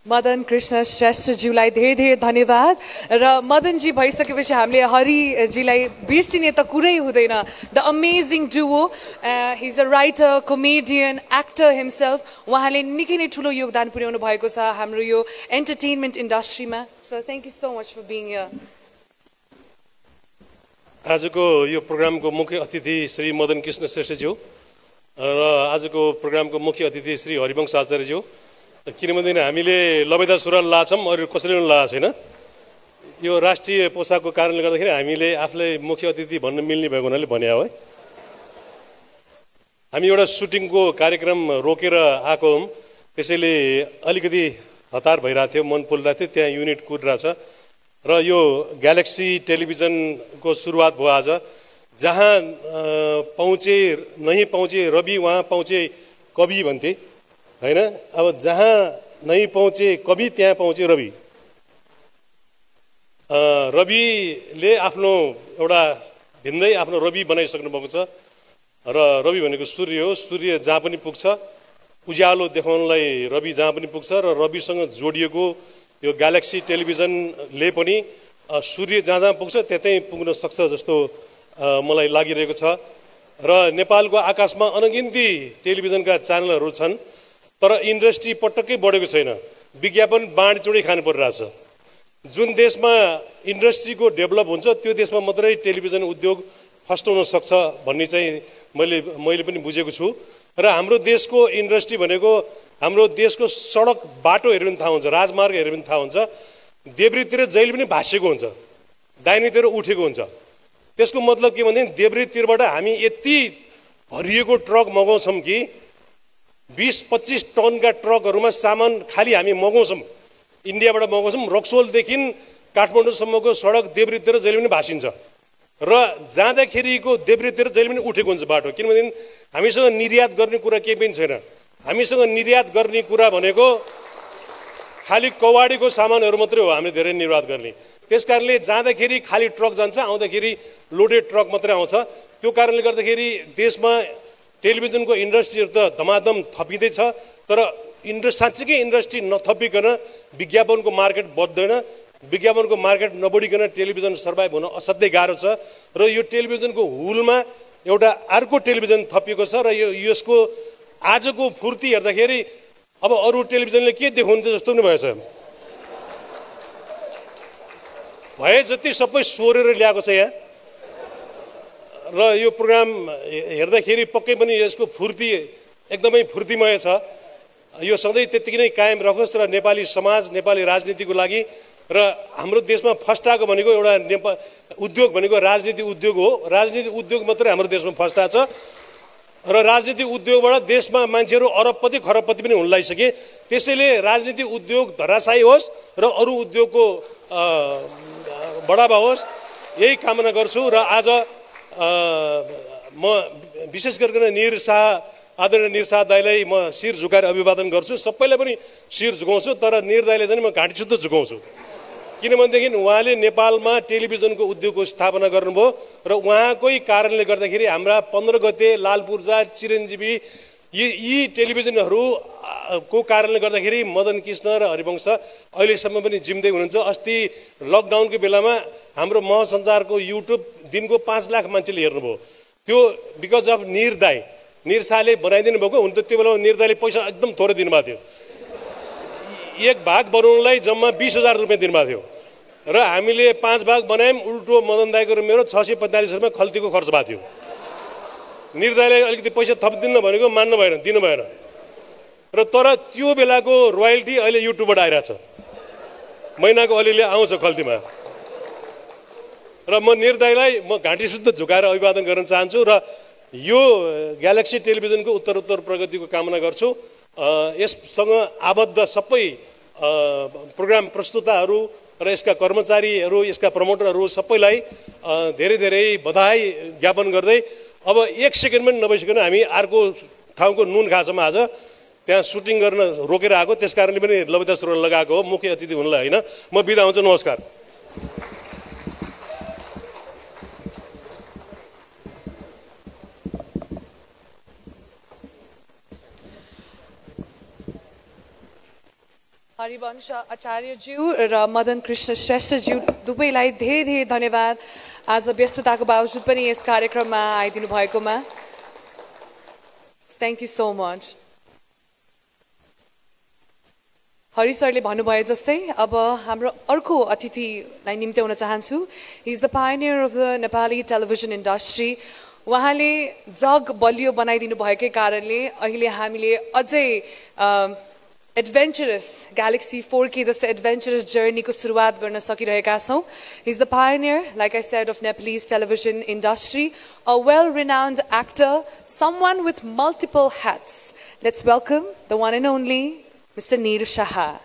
मदन कृष्ण श्रेष्ठज्यूलाई धेरै धेरै धन्यवाद। र मदनजी भइसकेपछि हामीले हरिजीलाई बिर्सिने त कुरै हुँदैन। The amazing Duo, he is a writer, comedian, actor himself. उहाँले निकै नै ठुलो योगदान पुर्याउनु भएको छ हाम्रो यो एन्टरटेनमेन्ट इन्डस्ट्रीमा। So thank you so much for being here. आजको यो प्रोग्रामको मुख्य अतिथि श्री मदन कृष्ण श्रेष्ठज्यू र आजको प्रोग्रामको मुख्य अतिथि श्री हरिवंश आचार्यज्यू। किनभने हामीले लबैदा सुरुवाल लाछौँ, अरू कसैले पनि लगाएको छैन। यो राष्ट्रिय पोसाकको कारणले गर्दाखेरि हामीले आफूलाई मुख्य अतिथि भन्न मिल्ने भएको हुनाले भने हो है। हामी एउटा सुटिङको कार्यक्रम रोकेर आएको हौँ, त्यसैले अलिकति हतार भइरहेको थियो, मन पोलिरहेको थियो। त्यहाँ युनिट कुदिरहेछ र यो ग्यालेक्सी टेलिभिजनको सुरुवात भयो आज। जहाँ पहुँचे नहीं पहुँचे रवि वहाँ पहुँचे कवि भन्थे हैन। अब जहाँ नहीं पहुँचे कवि त्यहाँ पहुँचे रवि। रविले आफ्नो एउटा भिन्दै आफ्नो रवि बनाइसक्नु भएको छ र रवि भनेको सूर्य हो। सूर्य जहाँ पनि पुग्छ, उज्यालो देखाउनलाई रवि जहाँ पनि पुग्छ र रविसँग जोडिएको यो ग्यालेक्सी टेलिभिजनले पनि सूर्य जहाँ जहाँ पुग्छ त्यतै पुग्न सक्छ जस्तो मलाई लागिरहेको छ। र नेपालको आकाशमा अनगिन्ती टेलिभिजनका च्यानलहरू छन्, तर इन्डस्ट्री पटक्कै बढेको छैन। विज्ञापन बाँडचुँडी खानु परिरहेछ। जुन देशमा इन्डस्ट्रीको डेभलप हुन्छ त्यो देशमा मात्रै टेलिभिजन उद्योग फस्टाउन सक्छ भन्ने चाहिँ मैले पनि बुझेको छु। र हाम्रो देशको इन्डस्ट्री भनेको हाम्रो देशको सडक बाटो हेऱ्यो भने थाहा हुन्छ, राजमार्ग हेऱ्यो भने थाहा हुन्छ, देब्रेतिर जहिले पनि भाँसिएको हुन्छ, दाहिनेतिर उठेको हुन्छ। त्यसको मतलब के भने देब्रेतिरबाट हामी यति भरिएको ट्रक मगाउँछौँ कि 20-25 टनका ट्रकहरूमा सामान खाली हामी मगाउँछौँ, इन्डियाबाट मगाउँछौँ। रक्सोलदेखि काठमाडौँसम्मको सडक देब्रेतिर जहिले पनि भाँसिन्छ र जाँदाखेरिको देब्रेतिर जहिले पनि उठेको हुन्छ बाटो। किनभने हामीसँग निर्यात गर्ने कुरा केही पनि छैन। हामीसँग निर्यात गर्ने कुरा भनेको खाली कवाडीको सामानहरू मात्रै हो हामीले धेरै निर्यात गर्ने। त्यसकारणले जाँदाखेरि खाली ट्रक जान्छ, आउँदाखेरि लोडेड ट्रक मात्रै आउँछ। त्यो कारणले गर्दाखेरि देशमा टेलिभिजनको इन्डस्ट्रीहरू त धमाधम थपिँदैछ, तर साँच्चीकै इन्डस्ट्री नथपिकन विज्ञापनको मार्केट बढ्दैन। विज्ञापनको मार्केट नबढिकन टेलिभिजन सर्भाइभ हुन असाध्यै गाह्रो छ। र यो टेलिभिजनको हुलमा एउटा अर्को टेलिभिजन थपिएको छ र यसको आजको फुर्ती हेर्दाखेरि अब अरू टेलिभिजनले के देखाउँछ जस्तो पनि भएछ। भए जति सबै सोरेर ल्याएको छ यहाँ। र यो प्रोग्राम हेर्दाखेरि पक्कै पनि यसको फुर्ती एकदमै फुर्तीमय छ। यो सधैँ त्यत्तिकै नै कायम रहोस् र नेपाली समाज, नेपाली राजनीतिको लागि र हाम्रो देशमा फस्टाएको भनेको एउटा उद्योग भनेको राजनीति उद्योग हो। राजनीति उद्योग मात्रै हाम्रो देशमा फस्टाएको छ र राजनीति उद्योगबाट देशमा मान्छेहरू अरबपति खरबपति पनि हुन लागिसके। त्यसैले राजनीति उद्योग धराशायी होस् र अरू उद्योगको बढावा होस्, यही कामना गर्छु। र आज म विशेष गरिकन आदरणीय निर शाह दाइलाई म शिर झुकाएर अभिवादन गर्छु। सबैलाई पनि शिर झुकाउँछु, तर निर दाइले चाहिँ म घाँटी शुद्ध झुकाउँछु। किनभनेदेखि उहाँले नेपालमा टेलिभिजनको उद्योगको स्थापना गर्नुभयो र उहाँकै कारणले गर्दाखेरि हाम्रा 15 गते लालपूर्जा, चिरञ्जीवी यी टेलिभिजनहरूको कारणले गर्दाखेरि मदन कृष्ण र हरिवंश अहिलेसम्म पनि जिम्दै हुनुहुन्छ। अस्ति लकडाउनको बेलामा हाम्रो महसञ्चारको युट्युब दिनको 5 लाख मान्छेले हेर्नुभयो। त्यो बिकज अफ निर शाहले बनाइदिनु भएको। हुन त त्यो बेलामा निर दाइले पैसा एकदम थोरै दिनुभएको थियो। एक भाग बनाउनलाई जम्मा 20,000 रुपियाँ दिनुभएको थियो र हामीले 5 भाग बनायौँ। उल्टो मदन दाइको र मेरो 645 रुपियाँ खल्तीको खर्च भएको थियो। निर दाइले अलिकति पैसा थपिदिनु भनेको मान्नु भएन, दिनु भएन। र तर त्यो बेलाको रोयल्टी अहिले युट्युबबाट आइरहेछ, महिनाको अलिअलि आउँछ खल्तीमा। र म निर दाइलाई म घाँटी शुद्ध झुकाएर अभिवादन गर्न चाहन्छु र यो ग्यालेक्सी टेलिभिजनको उत्तरोत्तर प्रगतिको कामना गर्छु। यससँग आबद्ध सबै प्रोग्राम प्रस्तुताहरू र यसका कर्मचारीहरू, यसका प्रमोटरहरू सबैलाई धेरै धेरै बधाई ज्ञापन गर्दै अब 1 सेकेन्ड पनि नभइसकन हामी अर्को ठाउँको नुन खाछौँ। आज त्यहाँ सुटिङ गर्न रोकेर आएको, त्यस कारणले पनि ललिता सुरुवाल लगाएको हो मुख्य अतिथि हुनलाई होइन। म बिदा हुन्छु, नमस्कार। हरिवंश आचार्यज्यू र मदन कृष्ण श्रेष्ठज्यू दुवैलाई धेरै धेरै धन्यवाद आज व्यस्तताको बावजुद पनि यस कार्यक्रममा आइदिनु भएकोमा। Thank you so much. Hari सरले भन्नुभयो जस्तै अब हाम्रो अर्को अतिथिलाई निम्त्याउन चाहन्छु। He is the pioneer of the Nepali television industry. उहाँले जग बलियो बनाइदिनु भएकै कारणले अहिले हामीले अझै एडभेन्चरस ग्यालेक्सी 4K जस्तो एडभेन्चरस जर्नीको सुरुवात गर्न सकिरहेका छौँ। He is the pioneer, like I said, of Nepalese television industry, a well renowned actor, someone with multiple hats. Let's welcome the one and only Mr. Neer Shah.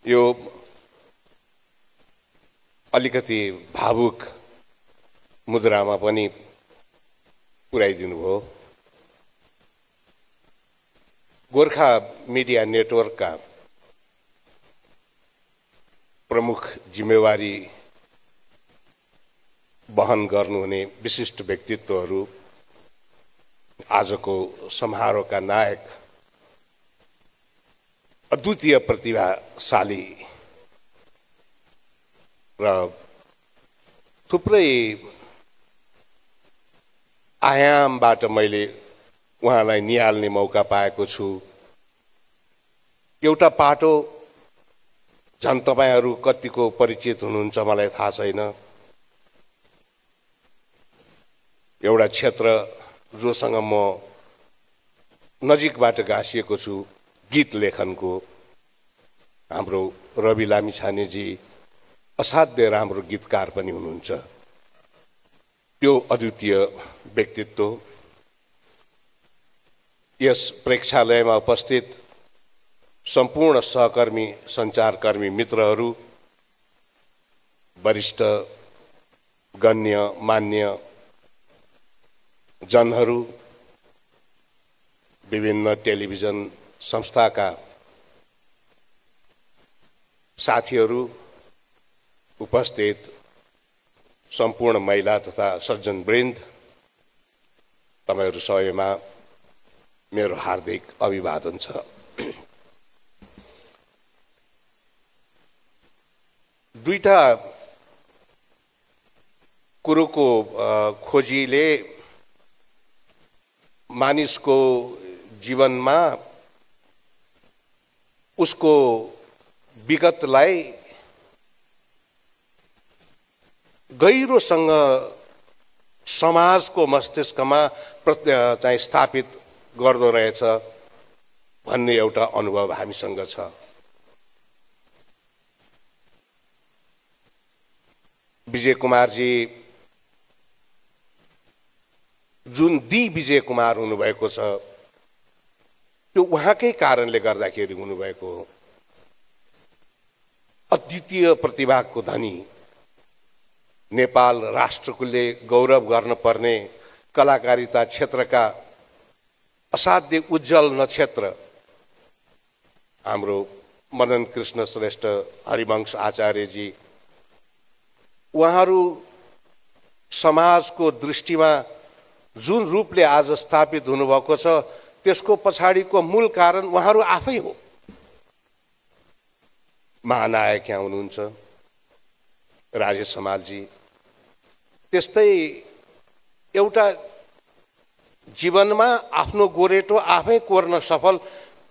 यो अलिकति भावुक मुद्रामा पनि पुर्याइदिनु भयो। गोर्खा मिडिया नेटवर्कका प्रमुख जिम्मेवारी वहन गर्नुहुने विशिष्ट व्यक्तित्वहरू, आजको समारोहका नायक, अद्वितीय प्रतिभाशाली र थुप्रै आयामबाट मैले उहाँलाई निहाल्ने मौका पाएको छु। एउटा पाटो, झन् तपाईहरू कतिको परिचित हुनुहुन्छ मलाई थाहा छैन, एउटा क्षेत्र जोसँग म नजिकबाट गाँसिएको छु, गीत लेखनको। हाम्रो रवि लामिछानेजी असाध्य राम्रो गीतकार पनि हुनुहुन्छ। त्यो अद्वितीय व्यक्तित्व, यस प्रेक्षालयमा उपस्थित सम्पूर्ण सहकर्मी सञ्चारकर्मी मित्रहरू, वरिष्ठ गण्य मान्य जनहरू, विभिन्न टेलिभिजन संस्थाका साथीहरू, उपस्थित सम्पूर्ण महिला तथा सज्जनवृन्द, तपाईहरू सबैमा मेरो हार्दिक अभिवादन छ। दुईटा कुरोको खोजीले मानिसको जीवनमा उसको विगतलाई गहिरोसँग समाजको मस्तिष्कमा चाहिँ स्थापित गर्दो रहेछ भन्ने एउटा अनुभव हामीसँग छ। विजय कुमारजी जुन दी विजय कुमार हुनुभएको छ, त्यो उहाँकै कारणले गर्दाखेरि हुनुभएको हो। अद्वितीय प्रतिभाको धनी, नेपाल राष्ट्रले गौरव गर्न पर्ने कलाकारिता क्षेत्रका असाध्य उज्जवल नक्षत्र हाम्रो मदन कृष्ण श्रेष्ठ, हरिवंश आचार्यजी, उहाँहरू समाजको दृष्टिमा जुन रूपले आज स्थापित हुनुभएको छ, त्यसको पछाडिको मूल कारण उहाँहरू आफै हो। महानायक यहाँ हुनुहुन्छ राजेश हमालजी, त्यस्तै एउटा जीवनमा आफ्नो गोरेटो आफै कोर्न सफल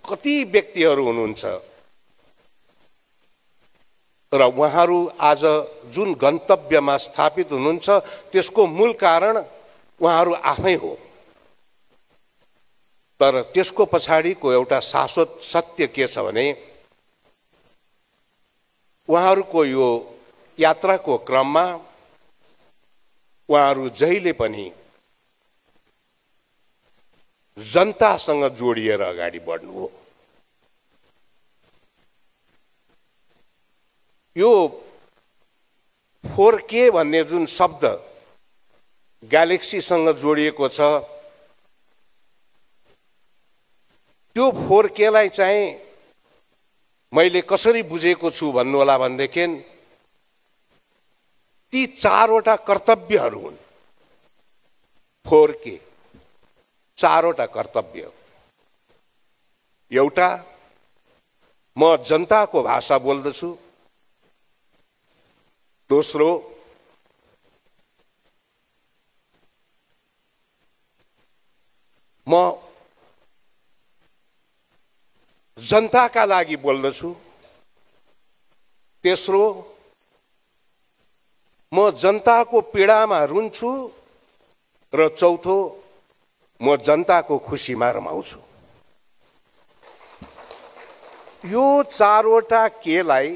कति व्यक्तिहरू हुनुहुन्छ र उहाँहरू आज जुन गन्तव्यमा स्थापित हुनुहुन्छ त्यसको मूल कारण उहाँहरू आफै हो। तर त्यसको पछाडिको एउटा शाश्वत सत्य के छ भने उहाँहरूको यो यात्राको क्रममा उहाँहरू जहिले पनि जनतासँग जोडिएर अगाडि बढ्नु हो। यो 4K भन्ने जुन शब्द ग्यालेक्सीसँग जोडिएको छ, त्यो 4K लाई चाहिँ मैले कसरी बुझेको छु भन्नु होला भनेदेखि ती 4वटा कर्तव्यहरू हुन्। 4K 4वटा कर्तव्य। एउटा, म जनताको भाषा बोल्दछु। दोस्रो, म जनताका लागि बोल्दछु। तेस्रो, म जनताको पीडामा रुन्छु र चौथो, म जनताको खुसीमा रमाउँछु। यो 4वटा केलाई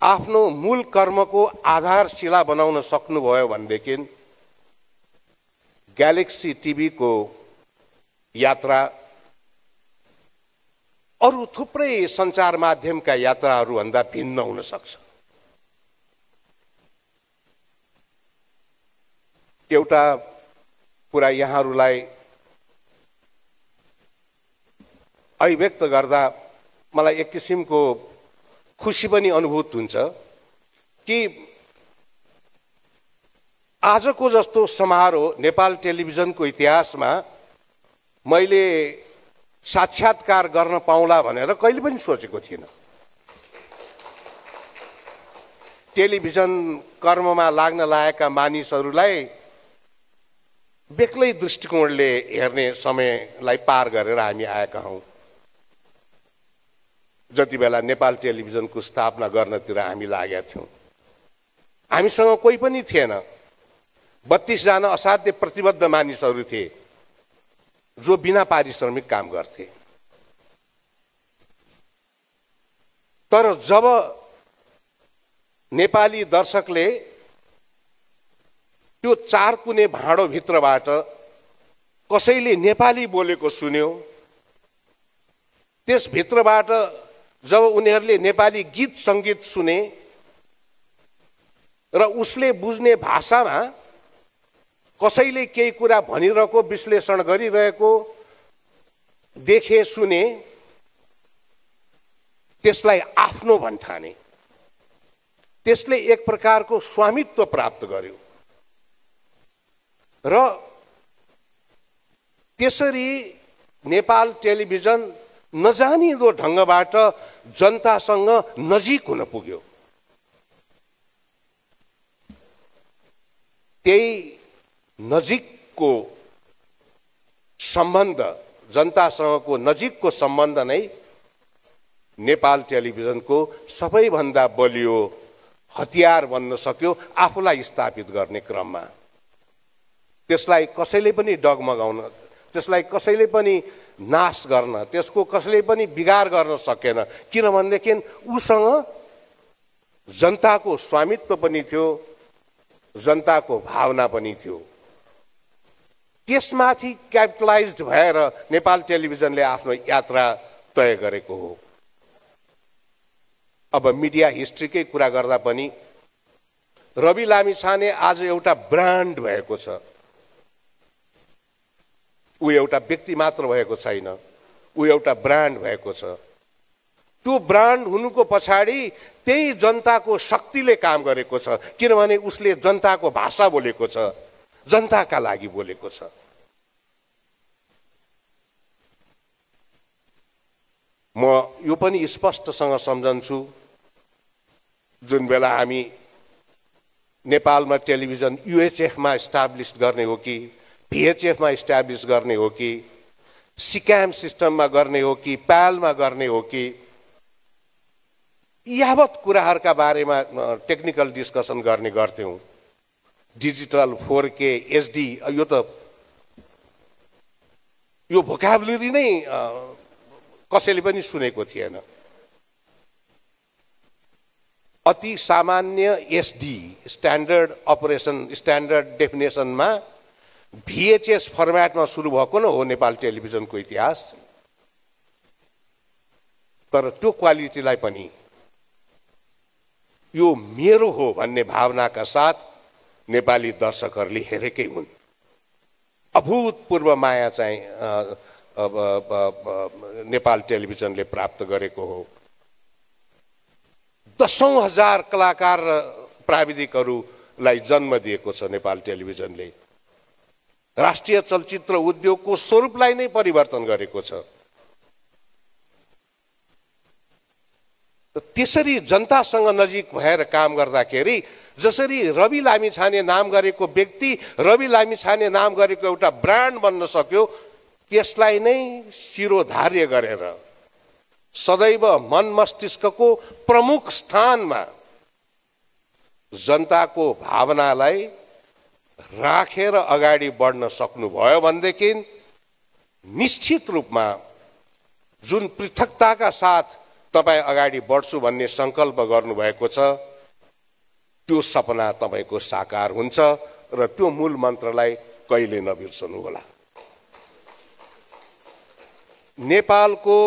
आफ्नो मूल कर्मको आधारशिला बनाउन सक्नुभयो भनेदेखि ग्यालेक्सी टिभीको यात्रा अरू थुप्रै सञ्चार माध्यमका यात्राहरूभन्दा भिन्न हुन सक्छ। एउटा कुरा यहाँहरूलाई अभिव्यक्त गर्दा मलाई एक किसिमको खुसी पनि अनुभूत हुन्छ कि आजको जस्तो समारोह नेपाल टेलिभिजनको इतिहासमा मैले साक्षात्कार गर्न पाउला भनेर कहिले पनि सोचेको थिइनँ। टेलिभिजन कर्ममा लाग्न लागेका मानिसहरूलाई बेग्लै दृष्टिकोणले हेर्ने समयलाई पार गरेर हामी आएका हौँ। जति बेला नेपाल टेलिभिजनको स्थापना गर्नतिर हामी लागेका थियौँ, हामीसँग कोही पनि थिएन। 32 जना असाध्य प्रतिबद्ध मानिसहरू थिए जो बिना पारिश्रमिक काम गर्थे। तर जब नेपाली दर्शकले त्यो चारकुने भाँडोभित्रबाट कसैले नेपाली बोलेको सुन्यो, त्यसभित्रबाट जब उनीहरूले नेपाली गीत सङ्गीत सुने र उसले बुझ्ने भाषामा कसैले केही कुरा भनिरहेको विश्लेषण गरिरहेको देखे सुने, त्यसलाई आफ्नो भन्ठाने, त्यसले एक प्रकारको स्वामित्व प्राप्त गर्यो र त्यसरी नेपाल टेलिभिजन नजानिदो ढङ्गबाट जनतासँग नजिक हुन पुग्यो। त्यही नजिकको सम्बन्ध, जनतासँगको नजिकको सम्बन्ध नै नेपाल टेलिभिजनको सबैभन्दा बलियो हतियार बन्न सक्यो आफूलाई स्थापित गर्ने क्रममा। त्यसलाई कसैले पनि डगमगाउन, त्यसलाई कसैले पनि नाश गर्न, त्यसको कसैले पनि बिगार गर्न सकेन। किनभनेदेखि उसँग जनताको स्वामित्व पनि थियो, जनताको भावना पनि थियो। त्यसमाथि क्यापिटलाइज्ड भएर नेपाल टेलिभिजनले आफ्नो यात्रा तय गरेको हो। अब मिडिया हिस्ट्रीकै कुरा गर्दा पनि रवि लामिछाने आज एउटा ब्रान्ड भएको छ। ऊ एउटा व्यक्ति मात्र भएको छैन, ऊ एउटा ब्रान्ड भएको छ। त्यो ब्रान्ड हुनुको पछाडि त्यही जनताको शक्तिले काम गरेको छ, किनभने उसले जनताको भाषा बोलेको छ, जनताका लागि बोलेको छ। म यो पनि स्पष्टसँग सम्झन्छु, जुन बेला हामी नेपालमा टेलिभिजन युएचएफमा इस्टाब्लिस गर्ने हो कि भिएचएफमा इस्टाब्लिस गर्ने हो कि सिक्याम सिस्टममा गर्ने हो कि प्यालमा गर्ने हो कि, यावत कुराहरूका बारेमा टेक्निकल डिस्कसन गर्ने गर्थ्यौँ। डिजिटल 4K HD, यो भोकाबुलरी नै कसैले पनि सुनेको थिएन। अति सामान्य SD स्ट्यान्डर्ड अपरेसन, स्ट्यान्डर्ड डेफिनेसनमा VHS फर्मेटमा सुरु भएको न हो नेपाल टेलिभिजनको इतिहास। तर त्यो क्वालिटीलाई पनि यो मेरो हो भन्ने भावनाका साथ नेपाली दर्शकहरूले हेरेकै हुन्। अभूतपूर्व माया चाहिँ नेपाल टेलिभिजनले प्राप्त गरेको हो। दशौं हजार कलाकार र प्राविधिकहरूलाई जन्म दिएको छ नेपाल टेलिभिजनले। राष्ट्रिय चलचित्र उद्योगको स्वरूपलाई नै परिवर्तन गरेको छ। त्यसरी जनतासँग नजिक भएर काम गर्दाखेरि जसरी रवि लामिछाने नाम गरेको व्यक्ति, रवि लामिछाने नाम गरेको एउटा ब्रान्ड बन्न सक्यो, त्यसलाई नै शिरोधार्य गरेर सदैव मन मस्तिष्कको प्रमुख स्थानमा जनताको भावनालाई राखेर अगाडि बढ्न सक्नुभयो भनेदेखि निश्चित रूपमा जुन पृथकताका साथ तपाईँ अगाडि बढ्छु भन्ने सङ्कल्प गर्नुभएको छ, त्यो सपना तपाईँको साकार हुन्छ र त्यो मूल मन्त्रलाई कहिले नबिर्सनु होला। नेपालको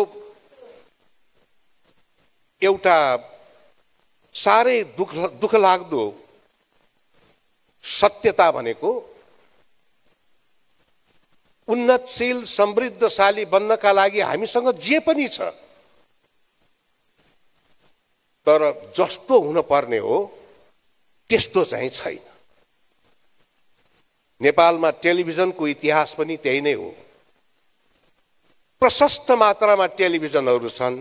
एउटा साह्रै दुःख लाग्दो सत्यता भनेको उन्नतशील समृद्धशाली बन्नका लागि हामीसँग जे पनि छ, तर जस्तो हुन पर्ने हो त्यस्तो चाहिँ छैन। नेपालमा टेलिभिजनको इतिहास पनि त्यही नै हो। प्रशस्त मात्रामा टेलिभिजनहरू छन्,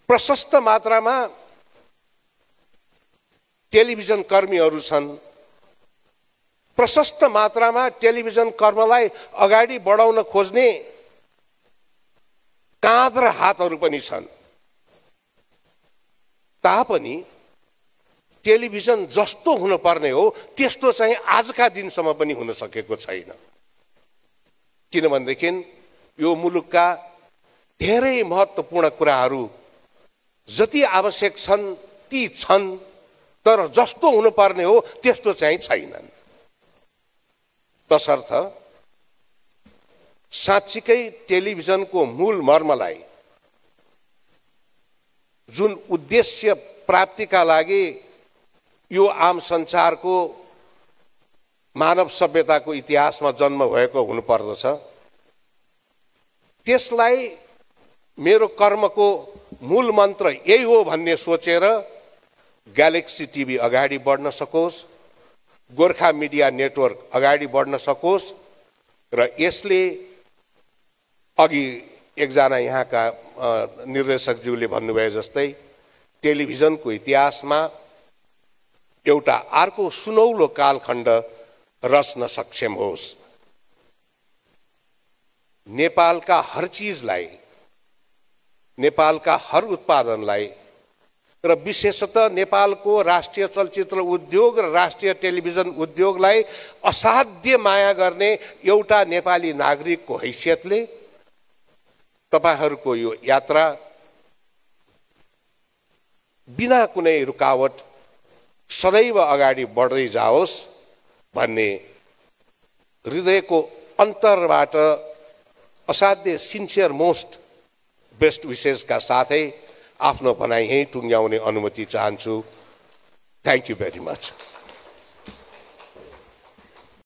प्रशस्त मात्रामा टेलिभिजन कर्मीहरू छन्, प्रशस्त मात्रामा टेलिभिजन कर्मलाई अगाडि बढाउन खोज्ने काँध र हातहरू पनि छन्। तापनि टेलिभिजन जस्तो हुन पर्ने हो त्यस्तो चाहिँ आजका दिनसम्म पनि हुन सकेको छैन। किनभनेदेखि यो मुलुकका धेरै महत्त्वपूर्ण कुराहरू जति आवश्यक छन् ती छन्, तर जस्तो हुन पर्ने हो त्यस्तो चाहिँ छैनन्। तसर्थ साँच्चीकै टेलिभिजनको मूल मर्मलाई, जुन उद्देश्य प्राप्तिका लागि यो आम संसारको मानव सभ्यताको इतिहासमा जन्म भएको हुनुपर्दछ, त्यसलाई मेरो कर्मको मूल मन्त्र यही हो भन्ने सोचेर ग्यालेक्सी टिभी अगाडि बढ्न सकोस्, गोर्खा मिडिया नेटवर्क अगाडि बढ्न सकोस् र यसले अघि एकजना यहाँका निर्देशकज्यूले भन्नुभए जस्तै टेलिभिजनको इतिहासमा एउटा अर्को सुनौलो कालखण्ड रच्न सक्षम होस्। नेपालका हर चिजलाई, नेपालका हर उत्पादनलाई र विशेषतः नेपालको राष्ट्रिय चलचित्र उद्योग र राष्ट्रिय टेलिभिजन उद्योगलाई असाध्य माया गर्ने एउटा नेपाली नागरिकको हैसियतले तपाईहरूको यो यात्रा बिना कुनै रुकावट सदैव अगाडि बढ्दै जाओस् भन्ने हृदयको अन्तरबाट असाध्य सिन्सियर मोस्ट बेस्ट विशेषका साथै आफ्नो भनाइ यहीँ टुङ्ग्याउने अनुमति चाहन्छु। Thank you very much.